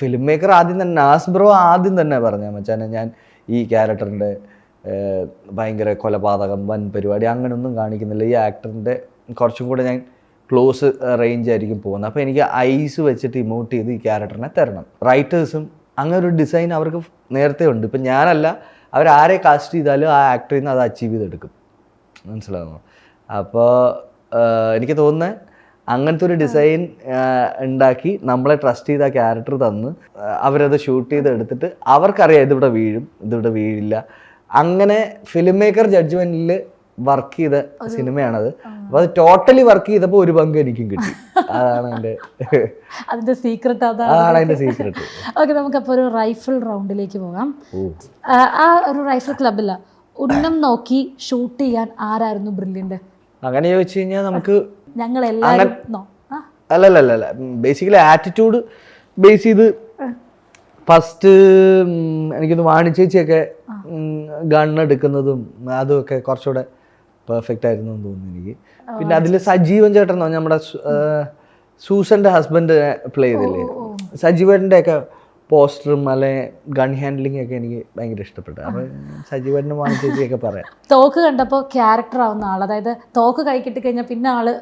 ഫിലിം മേക്കർ ആദ്യം തന്നെ നാസ് ബ്രോ ആദ്യം തന്നെ പറഞ്ഞാൽ മച്ചാനെ ഞാൻ ഈ ക്യാരക്ടറിൻ്റെ ഭയങ്കര കൊലപാതകം വൻ പരിപാടി അങ്ങനെയൊന്നും കാണിക്കുന്നില്ല, ഈ ആക്ടറിൻ്റെ കുറച്ചും കൂടെ ഞാൻ ക്ലോസ് റേഞ്ച് ആയിരിക്കും പോകുന്നത്. അപ്പോൾ എനിക്ക് ഐസ് വെച്ചിട്ട് ഇമോട്ട് ചെയ്ത് ഈ ക്യാരക്ടറിനെ തരണം. റൈറ്റേഴ്സും അങ്ങനെ ഒരു ഡിസൈൻ അവർക്ക് നേരത്തെ ഉണ്ട്. ഇപ്പം ഞാനല്ല, അവരാരെ കാസ്റ്റ് ചെയ്താലും ആ ആക്ടറിൽ നിന്ന് അത് അച്ചീവ് ചെയ്തെടുക്കും. മനസ്സിലാകുന്നു? അപ്പോൾ എനിക്ക് തോന്നുന്നത് അങ്ങനത്തെ ഒരു ഡിസൈൻ ഉണ്ടാക്കി നമ്മളെ ട്രസ്റ്റ് ചെയ്ത ആ ക്യാരക്ടർ തന്ന് അവരത് ഷൂട്ട് ചെയ്ത് എടുത്തിട്ട് അവർക്കറിയാം ഇതിവിടെ വീഴും ഇതിവിടെ വീഴില്ല. അങ്ങനെ ഫിലിം മേക്കർ ജഡ്ജ്മെൻറ്റിൽ വർക്ക് ചെയ്ത സിനിമയാണത്. അപ്പോൾ അത് ടോട്ടലി വർക്ക് ചെയ്തപ്പോൾ ഒരു പങ്ക് എനിക്കും കിട്ടി. അതാണ് അതിന്റെ സീക്രട്ട്. അതാണ് അതിന്റെ സീക്രട്ട്. ഓക്കെ, നമുക്കപ്പോൾ ഒരു റൈഫിൾ റൗണ്ടിലേക്ക് പോകാം. ആ ഒരു റൈഫിൾ ക്ലബിൽ ഉന്നം നോക്കി ഷൂട്ട് ചെയ്യാൻ ആരായിരുന്നു ബ്രില്യന്റ്? അങ്ങനെ ചോദിച്ചു കഴിഞ്ഞാൽ നമുക്ക് ഞങ്ങൾ എല്ലാവരും അല്ല ബേസിക്കലി ആറ്റിറ്റ്യൂഡ് ബേസ് ചെയ്ത് ഫസ്റ്റ് എനിക്കൊന്ന് വാണിച്ചേച്ചിയൊക്കെ ഗണ്ണെടുക്കുന്നതും അതുമൊക്കെ കുറച്ചുകൂടെ പെർഫെക്റ്റ് ആയിരുന്നു എന്ന് തോന്നുന്നു എനിക്ക്. പിന്നെ അതിൽ സജീവൻ ചേട്ടൻ നമ്മുടെ സൂസന്റെ ഹസ്ബൻഡ് പ്ലേ ചെയ്തില്ലേ, സജീവന്റെ ഒക്കെ പോസ്റ്ററും അല്ലെ ഗൺ ഹാൻഡ്ലിംഗ് ഒക്കെ എനിക്ക് ഭയങ്കര ഇഷ്ടപ്പെട്ടു. അപ്പൊ സജീവനും വാണിച്ചേച്ചിയൊക്കെ പറയാം. തോക്ക് കണ്ടപ്പോൾ ക്യാരക്ടർ ആവുന്ന ആൾ, അതായത് തോക്ക് കൈ കിട്ടിക്കഴിഞ്ഞാൽ പിന്നെ ആള്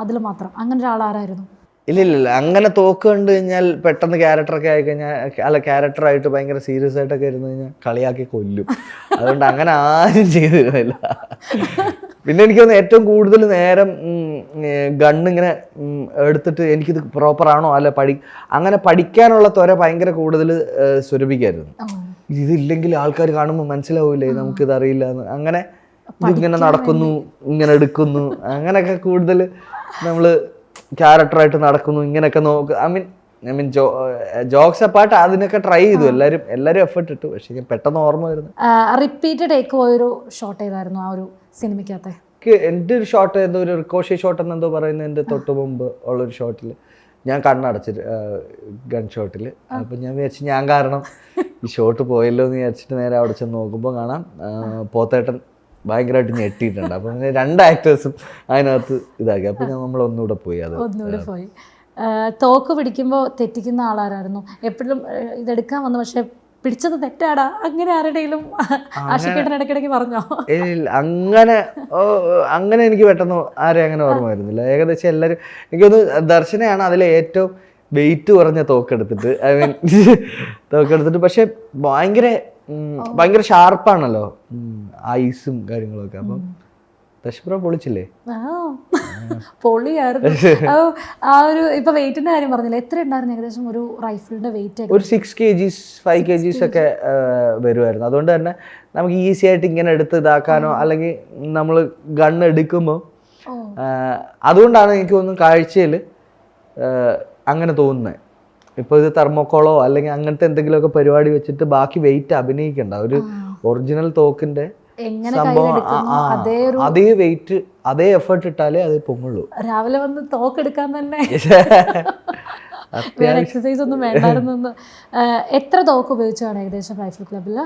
അതിൽ മാത്രം, അങ്ങനെ ഒരാളാരായിരുന്നു? ഇല്ല അങ്ങനെ തോക്ക് കണ്ടു കഴിഞ്ഞാൽ പെട്ടെന്ന് ക്യാരക്ടറൊക്കെ ആയിക്കഴിഞ്ഞാൽ അല്ല ക്യാരക്ടറായിട്ട് ഭയങ്കര സീരിയസ് ആയിട്ടൊക്കെ ഇരുന്ന് കഴിഞ്ഞാൽ കളിയാക്കി കൊല്ലും. അതുകൊണ്ട് അങ്ങനെ ആരും ചെയ്തിരുന്നില്ല. പിന്നെ എനിക്ക് തോന്നുന്നു ഏറ്റവും കൂടുതൽ നേരം ഗണ്ണിങ്ങനെ എടുത്തിട്ട് എനിക്കിത് പ്രോപ്പറാണോ അല്ല അങ്ങനെ പഠിക്കാനുള്ള ത്വര ഭയങ്കര കൂടുതൽ സ്വരൂപിക്കായിരുന്നു. ഇതില്ലെങ്കിൽ ആൾക്കാർ കാണുമ്പോൾ മനസ്സിലാവൂലേ നമുക്കിത് അറിയില്ല എന്ന്. അങ്ങനെ ഇതിങ്ങനെ നടക്കുന്നു, ഇങ്ങനെ എടുക്കുന്നു, അങ്ങനെയൊക്കെ കൂടുതൽ നമ്മള് ക്യാരക്ടറായിട്ട് നടക്കുന്നു, ഇങ്ങനെയൊക്കെ നോക്ക്. ഐ മീൻ ജോക്സ് അപ്പാർട്ട് അതിനൊക്കെ ട്രൈ ചെയ്തു, എല്ലാവരും എഫേർട്ട് ഇട്ടു. പക്ഷെ ഞാൻ പെട്ടെന്ന് ഓർമ്മ വരുന്നു. റിപ്പീറ്റഡ് ടേക്ക് പോയൊരു ഷോട്ട് ഏതായിരുന്നു ആ ഒരു സിനിമയ്ക്കകത്തെ? എൻ്റെ ഒരു ഷോട്ട് എന്തോ ഒരു റിക്കോഷി ഷോട്ട് എന്നെന്തോ പറയുന്നത്, എൻ്റെ തൊട്ട് മുമ്പ് ഉള്ളൊരു ഷോട്ടിൽ ഞാൻ കണ്ണടച്ചിട്ട് ഗൺ ഷോട്ടിൽ. അപ്പം ഞാൻ വിചാരിച്ചു ഞാൻ കാരണം ഈ ഷോട്ട് പോയല്ലോ എന്ന് വിചാരിച്ചിട്ട് നേരെ അവിടെ ചെന്ന് നോക്കുമ്പോൾ കാണാം പോത്തേട്ടൻ ഭയങ്കരമായിട്ട് ഞെട്ടിയിട്ടുണ്ട്. അപ്പം 2 ആക്ടേഴ്സും അതിനകത്ത് ഇതാക്കി. അപ്പം നമ്മൾ ഒന്നുകൂടെ പോയി. തോക്ക് പിടിക്കുമ്പോൾ തെറ്റിക്കുന്ന ആളാരായിരുന്നു? എപ്പോഴും ഇതെടുക്കാൻ വന്നു പക്ഷെ പിടിച്ചത് തെറ്റാടാ, അങ്ങനെ ആരുടെയും ആഷിക്കേട്ടൻ ഇടയ്ക്കിടയ്ക്ക് പറഞ്ഞോ? അങ്ങനെ എനിക്ക് പെട്ടെന്ന് ആരെയും അങ്ങനെ ഓർമ്മ വരുന്നില്ല. ഏകദേശം എല്ലാവരും എനിക്കൊന്ന് ദർശനയാണ് അതിലെ ഏറ്റവും വെയിറ്റ് കുറഞ്ഞ തോക്കെടുത്തിട്ട്, ഐ മീൻ തോക്കെടുത്തിട്ട്. പക്ഷെ ഭയങ്കര ഷാർപ്പാണല്ലോ ഐസും കാര്യങ്ങളൊക്കെ. അപ്പം ദശപ്ര പൊളിച്ചില്ലേ? പൊളിയായിരുന്നു. ആ ഒരു ഇപ്പൊ വെയിറ്റിന്റെ കാര്യം പറഞ്ഞില്ല, എത്ര ഉണ്ടായിരുന്നു ഏകദേശം ഒരു റൈഫിളിന്റെ വെയിറ്റ്? ഒരു 6 kgs 5 kgs ഒക്കെ വരുമായിരുന്നു. അതുകൊണ്ട് തന്നെ നമുക്ക് ഈസി ആയിട്ട് ഇങ്ങനെ എടുത്ത് ഇതാക്കാനോ അല്ലെങ്കിൽ നമ്മൾ ഗണ്ണ് എടുക്കുമ്പോൾ അതുകൊണ്ടാണ് എനിക്ക് തോന്നുന്നു കാഴ്ചയിൽ അങ്ങനെ തോന്നുന്നത്. ഇപ്പോൾ ഇത് തെർമോക്കോളോ അല്ലെങ്കിൽ അങ്ങനത്തെ എന്തെങ്കിലുമൊക്കെ പരിപാടി വെച്ചിട്ട് ബാക്കി വെയിറ്റ് അഭിനയിക്കണ്ട. ഒരു ഒറിജിനൽ തോക്കിന്റെ സംഭവം അതേ വെയിറ്റ് അതേ എഫേർട്ട് ഇട്ടാലേ അത് പൊങ്ങുള്ളൂ. രാവിലെ വന്ന് തോക്കെടുക്കാൻ തന്നെ എക്സസൈസ് ഒന്നും വേണ്ടായിരുന്നു. എത്ര തോക്ക് ഉപയോഗിച്ചാണ് ഏകദേശം റൈഫിൾ ക്ലബില്?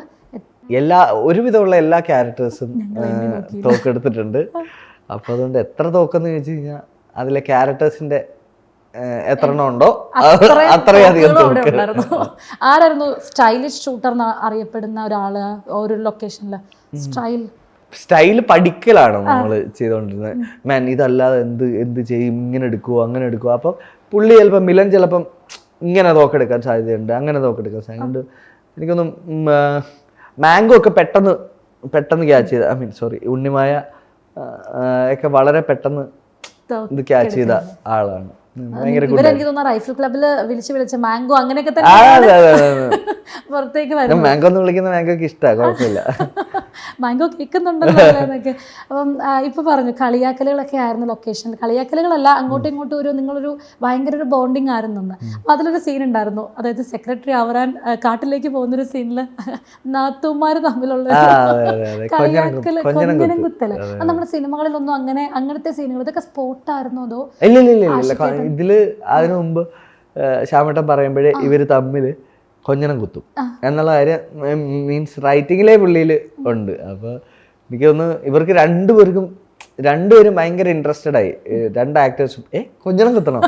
ഒരുവിധമുള്ള എല്ലാ ക്യാരക്ടേഴ്സും തോക്കെടുത്തിട്ടുണ്ട്. അപ്പൊ അതുകൊണ്ട് എത്ര തോക്കെന്ന് ചോദിച്ചു കഴിഞ്ഞാൽ അതിലെ ക്യാരക്ടേഴ്സിന്റെ എത്ര എണ്ണം ഉണ്ടോ അത്രയധികം. ആരായിരുന്നു സ്റ്റൈലിഷ് ഷൂട്ടർ അറിയപ്പെടുന്ന ഒരാള് ഒരു ലൊക്കേഷനില്? സ്റ്റൈൽ പഠിക്കലാണ് നമ്മൾ ചെയ്തോണ്ടിരുന്നത്. മാൻ ഇതല്ലാതെ എന്ത് ചെയ്യും, ഇങ്ങനെ എടുക്കുവോ അങ്ങനെ എടുക്കുവോ. അപ്പം പുള്ളി ചിലപ്പോൾ മിലൻ ചിലപ്പം ഇങ്ങനെ തോക്കെടുക്കാൻ സാധ്യതയുണ്ട്, അങ്ങനെ തോക്കെടുക്കാൻ സാധ്യതയുണ്ട്. എനിക്കൊന്നും മാംഗോ ഒക്കെ പെട്ടെന്ന് ക്യാച്ച് ചെയ്ത, ഐ മീൻ സോറി ഉണ്ണിമായ ഒക്കെ വളരെ പെട്ടെന്ന് ഇത് ക്യാച്ച് ചെയ്ത ആളാണ്. എനിക്ക് തോന്നുന്നു റൈഫിൾ ക്ലബില് വിളിച്ച മാംഗോ അങ്ങനെയൊക്കെ പുറത്തേക്ക് വരും. മാംഗോ എന്ന് വിളിക്കുന്ന മാംഗോക്ക് ഇഷ്ടമാണ്, കുഴപ്പമില്ല. മാംഗോ കേൾക്കുന്നുണ്ടല്ലോ എന്നൊക്കെ. അപ്പം ഇപ്പൊ പറഞ്ഞു കളിയാക്കലുകളൊക്കെ ആയിരുന്നു ലൊക്കേഷനിൽ. കളിയാക്കലുകളല്ല, അങ്ങോട്ടും ഇങ്ങോട്ടും നിങ്ങളൊരു ഭയങ്കര ഒരു ബോണ്ടിങ് ആയിരുന്നു. അപ്പൊ അതിലൊരു സീൻ ഉണ്ടായിരുന്നു, അതായത് സെക്രട്ടറി ആവറാൻ കാട്ടിലേക്ക് പോകുന്നൊരു സീനില് നാത്തുമാര് തമ്മിലുള്ള കളിയാക്കല്, കൊഞ്ഞനം കുത്തല്. നമ്മുടെ സിനിമകളിലൊന്നും അങ്ങനത്തെ സീനുകൾ ഇതൊക്കെ സ്പോട്ടായിരുന്നോ അതോ? ഇതില് അതിനു മുമ്പ് ശ്യാമേട്ടൻ പറയുമ്പോഴേ ഇവര് തമ്മില് കൊഞ്ഞനം കുത്തും എന്നുള്ള കാര്യം മീൻസ് റൈറ്റിങ്ങിലെ പുള്ളിയില് ഉണ്ട്. അപ്പൊ എനിക്ക് തോന്നുന്നു ഇവർക്ക് രണ്ടുപേരും ഭയങ്കര ഇൻട്രസ്റ്റഡ് ആയി. 2 ആക്ടേഴ്സും കൊഞ്ഞനം കുത്തണം.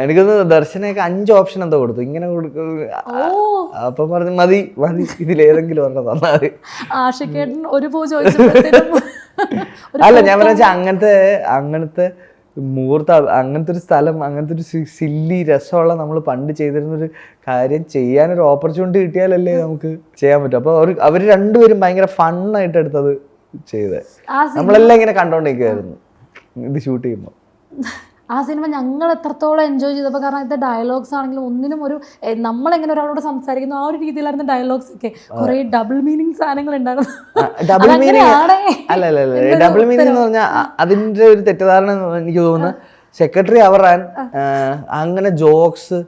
എനിക്കൊന്ന് ദർശനയൊക്കെ 5 ഓപ്ഷൻ എന്തോ കൊടുത്തു, ഇങ്ങനെ കൊടുക്കും. അപ്പൊ പറഞ്ഞു മതി ഇതിലേതെങ്കിലും ഒരെണ്ണം തന്നാ മതി. അല്ല ഞാൻ പറഞ്ഞ അങ്ങനത്തെ മുഹൂർത്തം, അങ്ങനത്തെ ഒരു സ്ഥലം, അങ്ങനത്തെ ഒരു സില്ലി രസമുള്ള നമ്മൾ പണ്ട് ചെയ്തിരുന്നൊരു കാര്യം ചെയ്യാനൊരു ഓപ്പർച്യൂണിറ്റി കിട്ടിയാലല്ലേ നമുക്ക് ചെയ്യാൻ പറ്റും. അപ്പോൾ അവർ രണ്ടുപേരും ഭയങ്കര ഫണ്ണായിട്ട് എടുത്തത് ചെയ്തത്. നമ്മളെല്ലാം ഇങ്ങനെ കണ്ടോണ്ടിരിക്കുവായിരുന്നു ഇത് ഷൂട്ട് ചെയ്യുമ്പോൾ. ആ സിനിമ ഞങ്ങൾ എത്രത്തോളം എൻജോയ് ചെയ്തപ്പോൾ, കാരണം ഇത് ഡയലോഗ്സ് ആണെങ്കിലും ഒന്നിനും ഒരു നമ്മളെങ്ങനെ ഒരാളോട് സംസാരിക്കുന്നു ആ ഒരു രീതിയിലായിരുന്നു ഡയലോഗ്സ് ഒക്കെ. കുറെ ഡബിൾ മീനിങ് സാധനങ്ങൾ ഉണ്ടായിരുന്നു. ഡബിൾ മീനിങ് എന്ന് പറഞ്ഞാൽ അതിന്റെ ഒരു തെറ്റിദ്ധാരണ എനിക്ക് തോന്നുന്നു സെക്രട്ടറി അവറാൻ അങ്ങനെ ജോക്സ്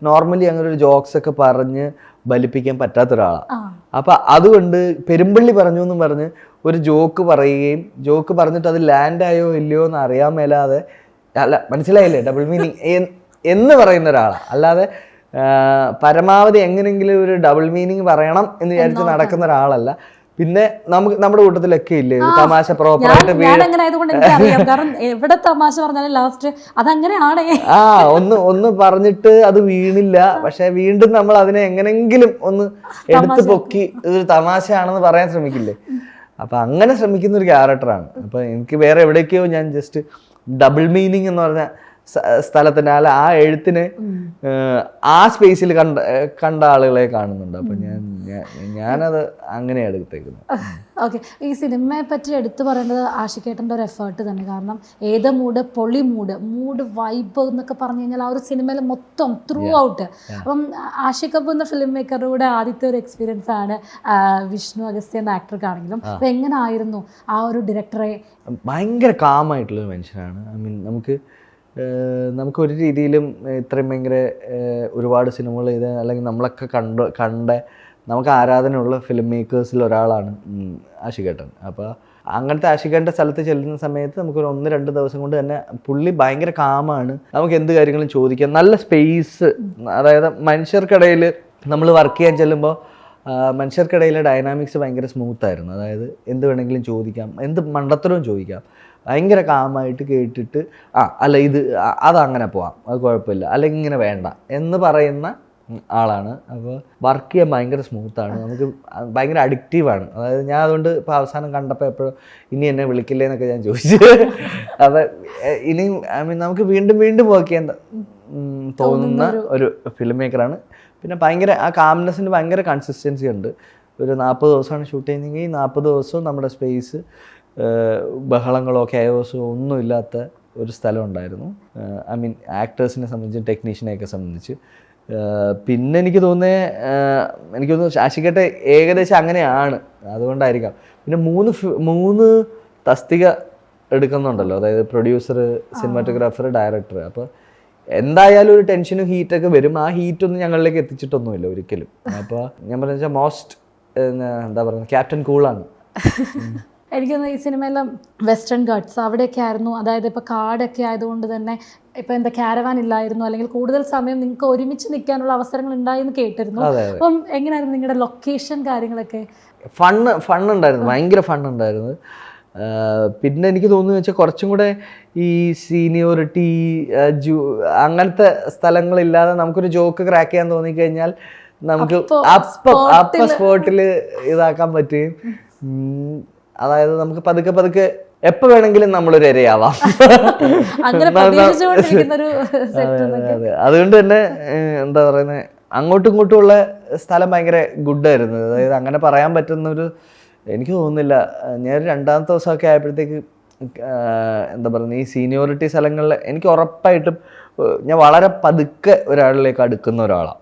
നോർമലി അങ്ങനെ ഒരു ജോക്സ് ഒക്കെ പറഞ്ഞ് ബലിപ്പിക്കാൻ പറ്റാത്ത ഒരാളാണ്. അപ്പൊ അതുകൊണ്ട് പെരുമ്പള്ളി പറഞ്ഞു എന്നും പറഞ്ഞ് ഒരു ജോക്ക് പറയുകയും ജോക്ക് പറഞ്ഞിട്ട് അത് ലാൻഡ് ആയോ ഇല്ലയോ എന്ന് അറിയാൻ മേലാതെ, അല്ല മനസ്സിലായില്ലേ ഡബിൾ മീനിങ് എന്ന് പറയുന്ന ഒരാളാണ്. അല്ലാതെ പരമാവധി എങ്ങനെയെങ്കിലും ഒരു ഡബിൾ മീനിങ് പറയണം എന്ന് വിചാരിച്ച് നടക്കുന്ന ഒരാളല്ല. പിന്നെ നമുക്ക് നമ്മുടെ കൂട്ടത്തിലൊക്കെ ഇല്ലേ ഒരു തമാശ പ്രോപ്പറായിട്ട് അങ്ങനെ ആയതുകൊണ്ട് എനിക്കറിയാം. കാരണം എവിടെ തമാശ പറഞ്ഞാലും ലാസ്റ്റ് അതങ്ങനെയാണേ. ഒന്ന് പറഞ്ഞിട്ട് അത് വീണില്ല, പക്ഷെ വീണ്ടും നമ്മൾ അതിനെ എങ്ങനെങ്കിലും ഒന്ന് എടുത്തു പൊക്കി ഇതൊരു തമാശയാണെന്ന് പറയാൻ ശ്രമിക്കില്ലേ. അപ്പൊ അങ്ങനെ ശ്രമിക്കുന്ന ഒരു ക്യാരക്ടറാണ്. അപ്പൊ എനിക്ക് വേറെ എവിടേക്കോ ഞാൻ ജസ്റ്റ് ഡബിൾ മീനിങ് എന്ന് പറഞ്ഞ സ്ഥലത്തിന് അല്ല ആ എഴുത്തിന് ആ സ്പേസിൽ കണ്ട ആളുകളെ കാണുന്നുണ്ട്. അപ്പൊ ഞാനത് അങ്ങനെയാണ് എടുത്തേക്കുന്നത്. ഓക്കെ, ഈ സിനിമയെ പറ്റി എടുത്തു പറയേണ്ടത് ആഷിക്കേട്ടൻ്റെ ഒരു എഫേർട്ട് തന്നെ. കാരണം ഏത് മൂഡ്, പൊളി മൂഡ് വൈബ് എന്നൊക്കെ പറഞ്ഞു കഴിഞ്ഞാൽ ആ ഒരു സിനിമയിൽ മൊത്തം ത്രൂ ഔട്ട്. അപ്പം ആഷിഖ് അബു എന്ന ഫിലിം മേക്കറുടെ ആദ്യത്തെ ഒരു എക്സ്പീരിയൻസ് ആണ് വിഷ്ണു അഗസ്ത്യ എന്ന ആക്ടർക്കാണെങ്കിലും. അപ്പൊ എങ്ങനെ ആയിരുന്നു ആ ഒരു ഡയറക്ടറെ? ഭയങ്കര കാമായിട്ടുള്ളൊരു മനുഷ്യനാണ്. ഐ മീൻ നമുക്ക് ഒരു രീതിയിലും ഇത്രയും ഭയങ്കര ഒരുപാട് സിനിമകൾ ചെയ്ത് അല്ലെങ്കിൽ നമ്മളൊക്കെ കണ്ട നമുക്ക് ആരാധനയുള്ള ഫിലിം മേക്കേഴ്സിൽ ഒരാളാണ് ആഷിഖേട്ടൻ. അപ്പോൾ അങ്ങനത്തെ ആഷിഖേട്ടൻ്റെ സ്ഥലത്ത് ചെല്ലുന്ന സമയത്ത് നമുക്കൊരു 1-2 ദിവസം കൊണ്ട് തന്നെ പുള്ളി ഭയങ്കര കാമാണ്. നമുക്ക് എന്ത് കാര്യങ്ങളും ചോദിക്കാം, നല്ല സ്പേസ്. അതായത് മനുഷ്യർക്കിടയിൽ നമ്മൾ വർക്ക് ചെയ്യാൻ ചെല്ലുമ്പോൾ മനുഷ്യർക്കിടയിലെ ഡൈനാമിക്സ് ഭയങ്കര സ്മൂത്തായിരുന്നു. അതായത് എന്ത് വേണമെങ്കിലും ചോദിക്കാം, എന്ത് മണ്ടത്തരവും ചോദിക്കാം. ഭയങ്കര കാമായിട്ട് കേട്ടിട്ട് അല്ല അതങ്ങനെ പോവാം, അത് കുഴപ്പമില്ല, അല്ലെങ്കിൽ ഇങ്ങനെ വേണ്ട എന്ന് പറയുന്ന ആളാണ്. അപ്പോൾ വർക്ക് ചെയ്യാൻ ഭയങ്കര സ്മൂത്താണ്, നമുക്ക് ഭയങ്കര അഡിക്റ്റീവാണ്. അതായത് ഞാൻ അതുകൊണ്ട് ഇപ്പോൾ അവസാനം കണ്ടപ്പോൾ എപ്പോഴും ഇനി എന്നെ വിളിക്കില്ലേ എന്നൊക്കെ ഞാൻ ചോദിച്ചു. അപ്പം ഇനിയും നമുക്ക് വീണ്ടും വീണ്ടും വർക്ക് ചെയ്യാൻ തോന്നുന്ന ഒരു ഫിലിം മേക്കറാണ്. പിന്നെ ഭയങ്കര ആ കാംനെസ്സിന് ഭയങ്കര കൺസിസ്റ്റൻസി ഉണ്ട്. ഒരു 40 ദിവസമാണ് ഷൂട്ട് ചെയ്യുന്നതെങ്കിൽ 40 ദിവസവും നമ്മുടെ സ്പേസ് ബഹളങ്ങളോ കെയോസോ ഒന്നുമില്ലാത്ത ഒരു സ്ഥലം ഉണ്ടായിരുന്നു. ഐ മീൻ ആക്ടേഴ്സിനെ സംബന്ധിച്ച് ടെക്നീഷ്യനെയൊക്കെ സംബന്ധിച്ച്. പിന്നെ എനിക്ക് തോന്നുന്നു ആഷിഖേട്ടൻ ഏകദേശം അങ്ങനെയാണ്, അതുകൊണ്ടായിരിക്കാം. പിന്നെ 3 തസ്തിക എടുക്കുന്നുണ്ടല്ലോ, അതായത് പ്രൊഡ്യൂസർ, സിനിമാറ്റോഗ്രാഫർ, ഡയറക്ടർ. അപ്പോൾ എന്തായാലും ഒരു ടെൻഷനും ഹീറ്റൊക്കെ വരും. ആ ഹീറ്റൊന്നും ഞങ്ങളിലേക്ക് എത്തിച്ചിട്ടൊന്നുമില്ല ഒരിക്കലും. അപ്പോൾ ഞാൻ പറഞ്ഞ വെച്ചാൽ മോസ്റ്റ് എന്താ പറയുക, ക്യാപ്റ്റൻ കൂളാണ്. എനിക്കൊന്ന് ഈ സിനിമയിലെ വെസ്റ്റേൺ ഗട്ട്സ് അവിടെയൊക്കെ ആയിരുന്നു. അതായത് ഇപ്പോൾ കാടൊക്കെ ആയതുകൊണ്ട് തന്നെ ഇപ്പോൾ എന്താ ക്യാരവാൻ ഇല്ലായിരുന്നു, അല്ലെങ്കിൽ കൂടുതൽ സമയം നിങ്ങൾക്ക് ഒരുമിച്ച് നിൽക്കാനുള്ള അവസരങ്ങൾ ഉണ്ടായെന്ന് കേട്ടിരുന്നു. അപ്പം എങ്ങനെയായിരുന്നു നിങ്ങളുടെ ലൊക്കേഷൻ കാര്യങ്ങളൊക്കെ? ഫണ്ണുണ്ടായിരുന്നു, ഭയങ്കര ഫണ്ണുണ്ടായിരുന്നു. പിന്നെ എനിക്ക് തോന്നുന്നു വെച്ചാൽ കുറച്ചും കൂടെ ഈ സീനിയോറിറ്റി അങ്ങനത്തെ സ്ഥലങ്ങളില്ലാതെ നമുക്കൊരു ജോക്ക് ക്രാക്ക് ചെയ്യാൻ തോന്നിക്കഴിഞ്ഞാൽ നമുക്ക് അപ്പ സ്പോട്ടിൽ ഇതാക്കാൻ പറ്റുകയും, അതായത് നമുക്ക് പതുക്കെ എപ്പോൾ വേണമെങ്കിലും നമ്മളൊരു ഇരയാവാം. അതുകൊണ്ട് തന്നെ എന്താ പറയുന്നത്, അങ്ങോട്ടും ഇങ്ങോട്ടുമുള്ള സ്ഥലം ഭയങ്കര ഗുഡായിരുന്നു. അതായത് അങ്ങനെ പറയാൻ പറ്റുന്നൊരു എനിക്ക് തോന്നുന്നില്ല. ഞാൻ 2ാമത്തെ ദിവസമൊക്കെ ആയപ്പോഴത്തേക്ക് എന്താ പറയുന്നത്, ഈ സീനിയോറിറ്റി സ്ഥലങ്ങളിൽ എനിക്ക് ഉറപ്പായിട്ടും ഞാൻ വളരെ പതുക്കെ ഒരാളിലേക്ക് അടുക്കുന്ന ഒരാളാണ്.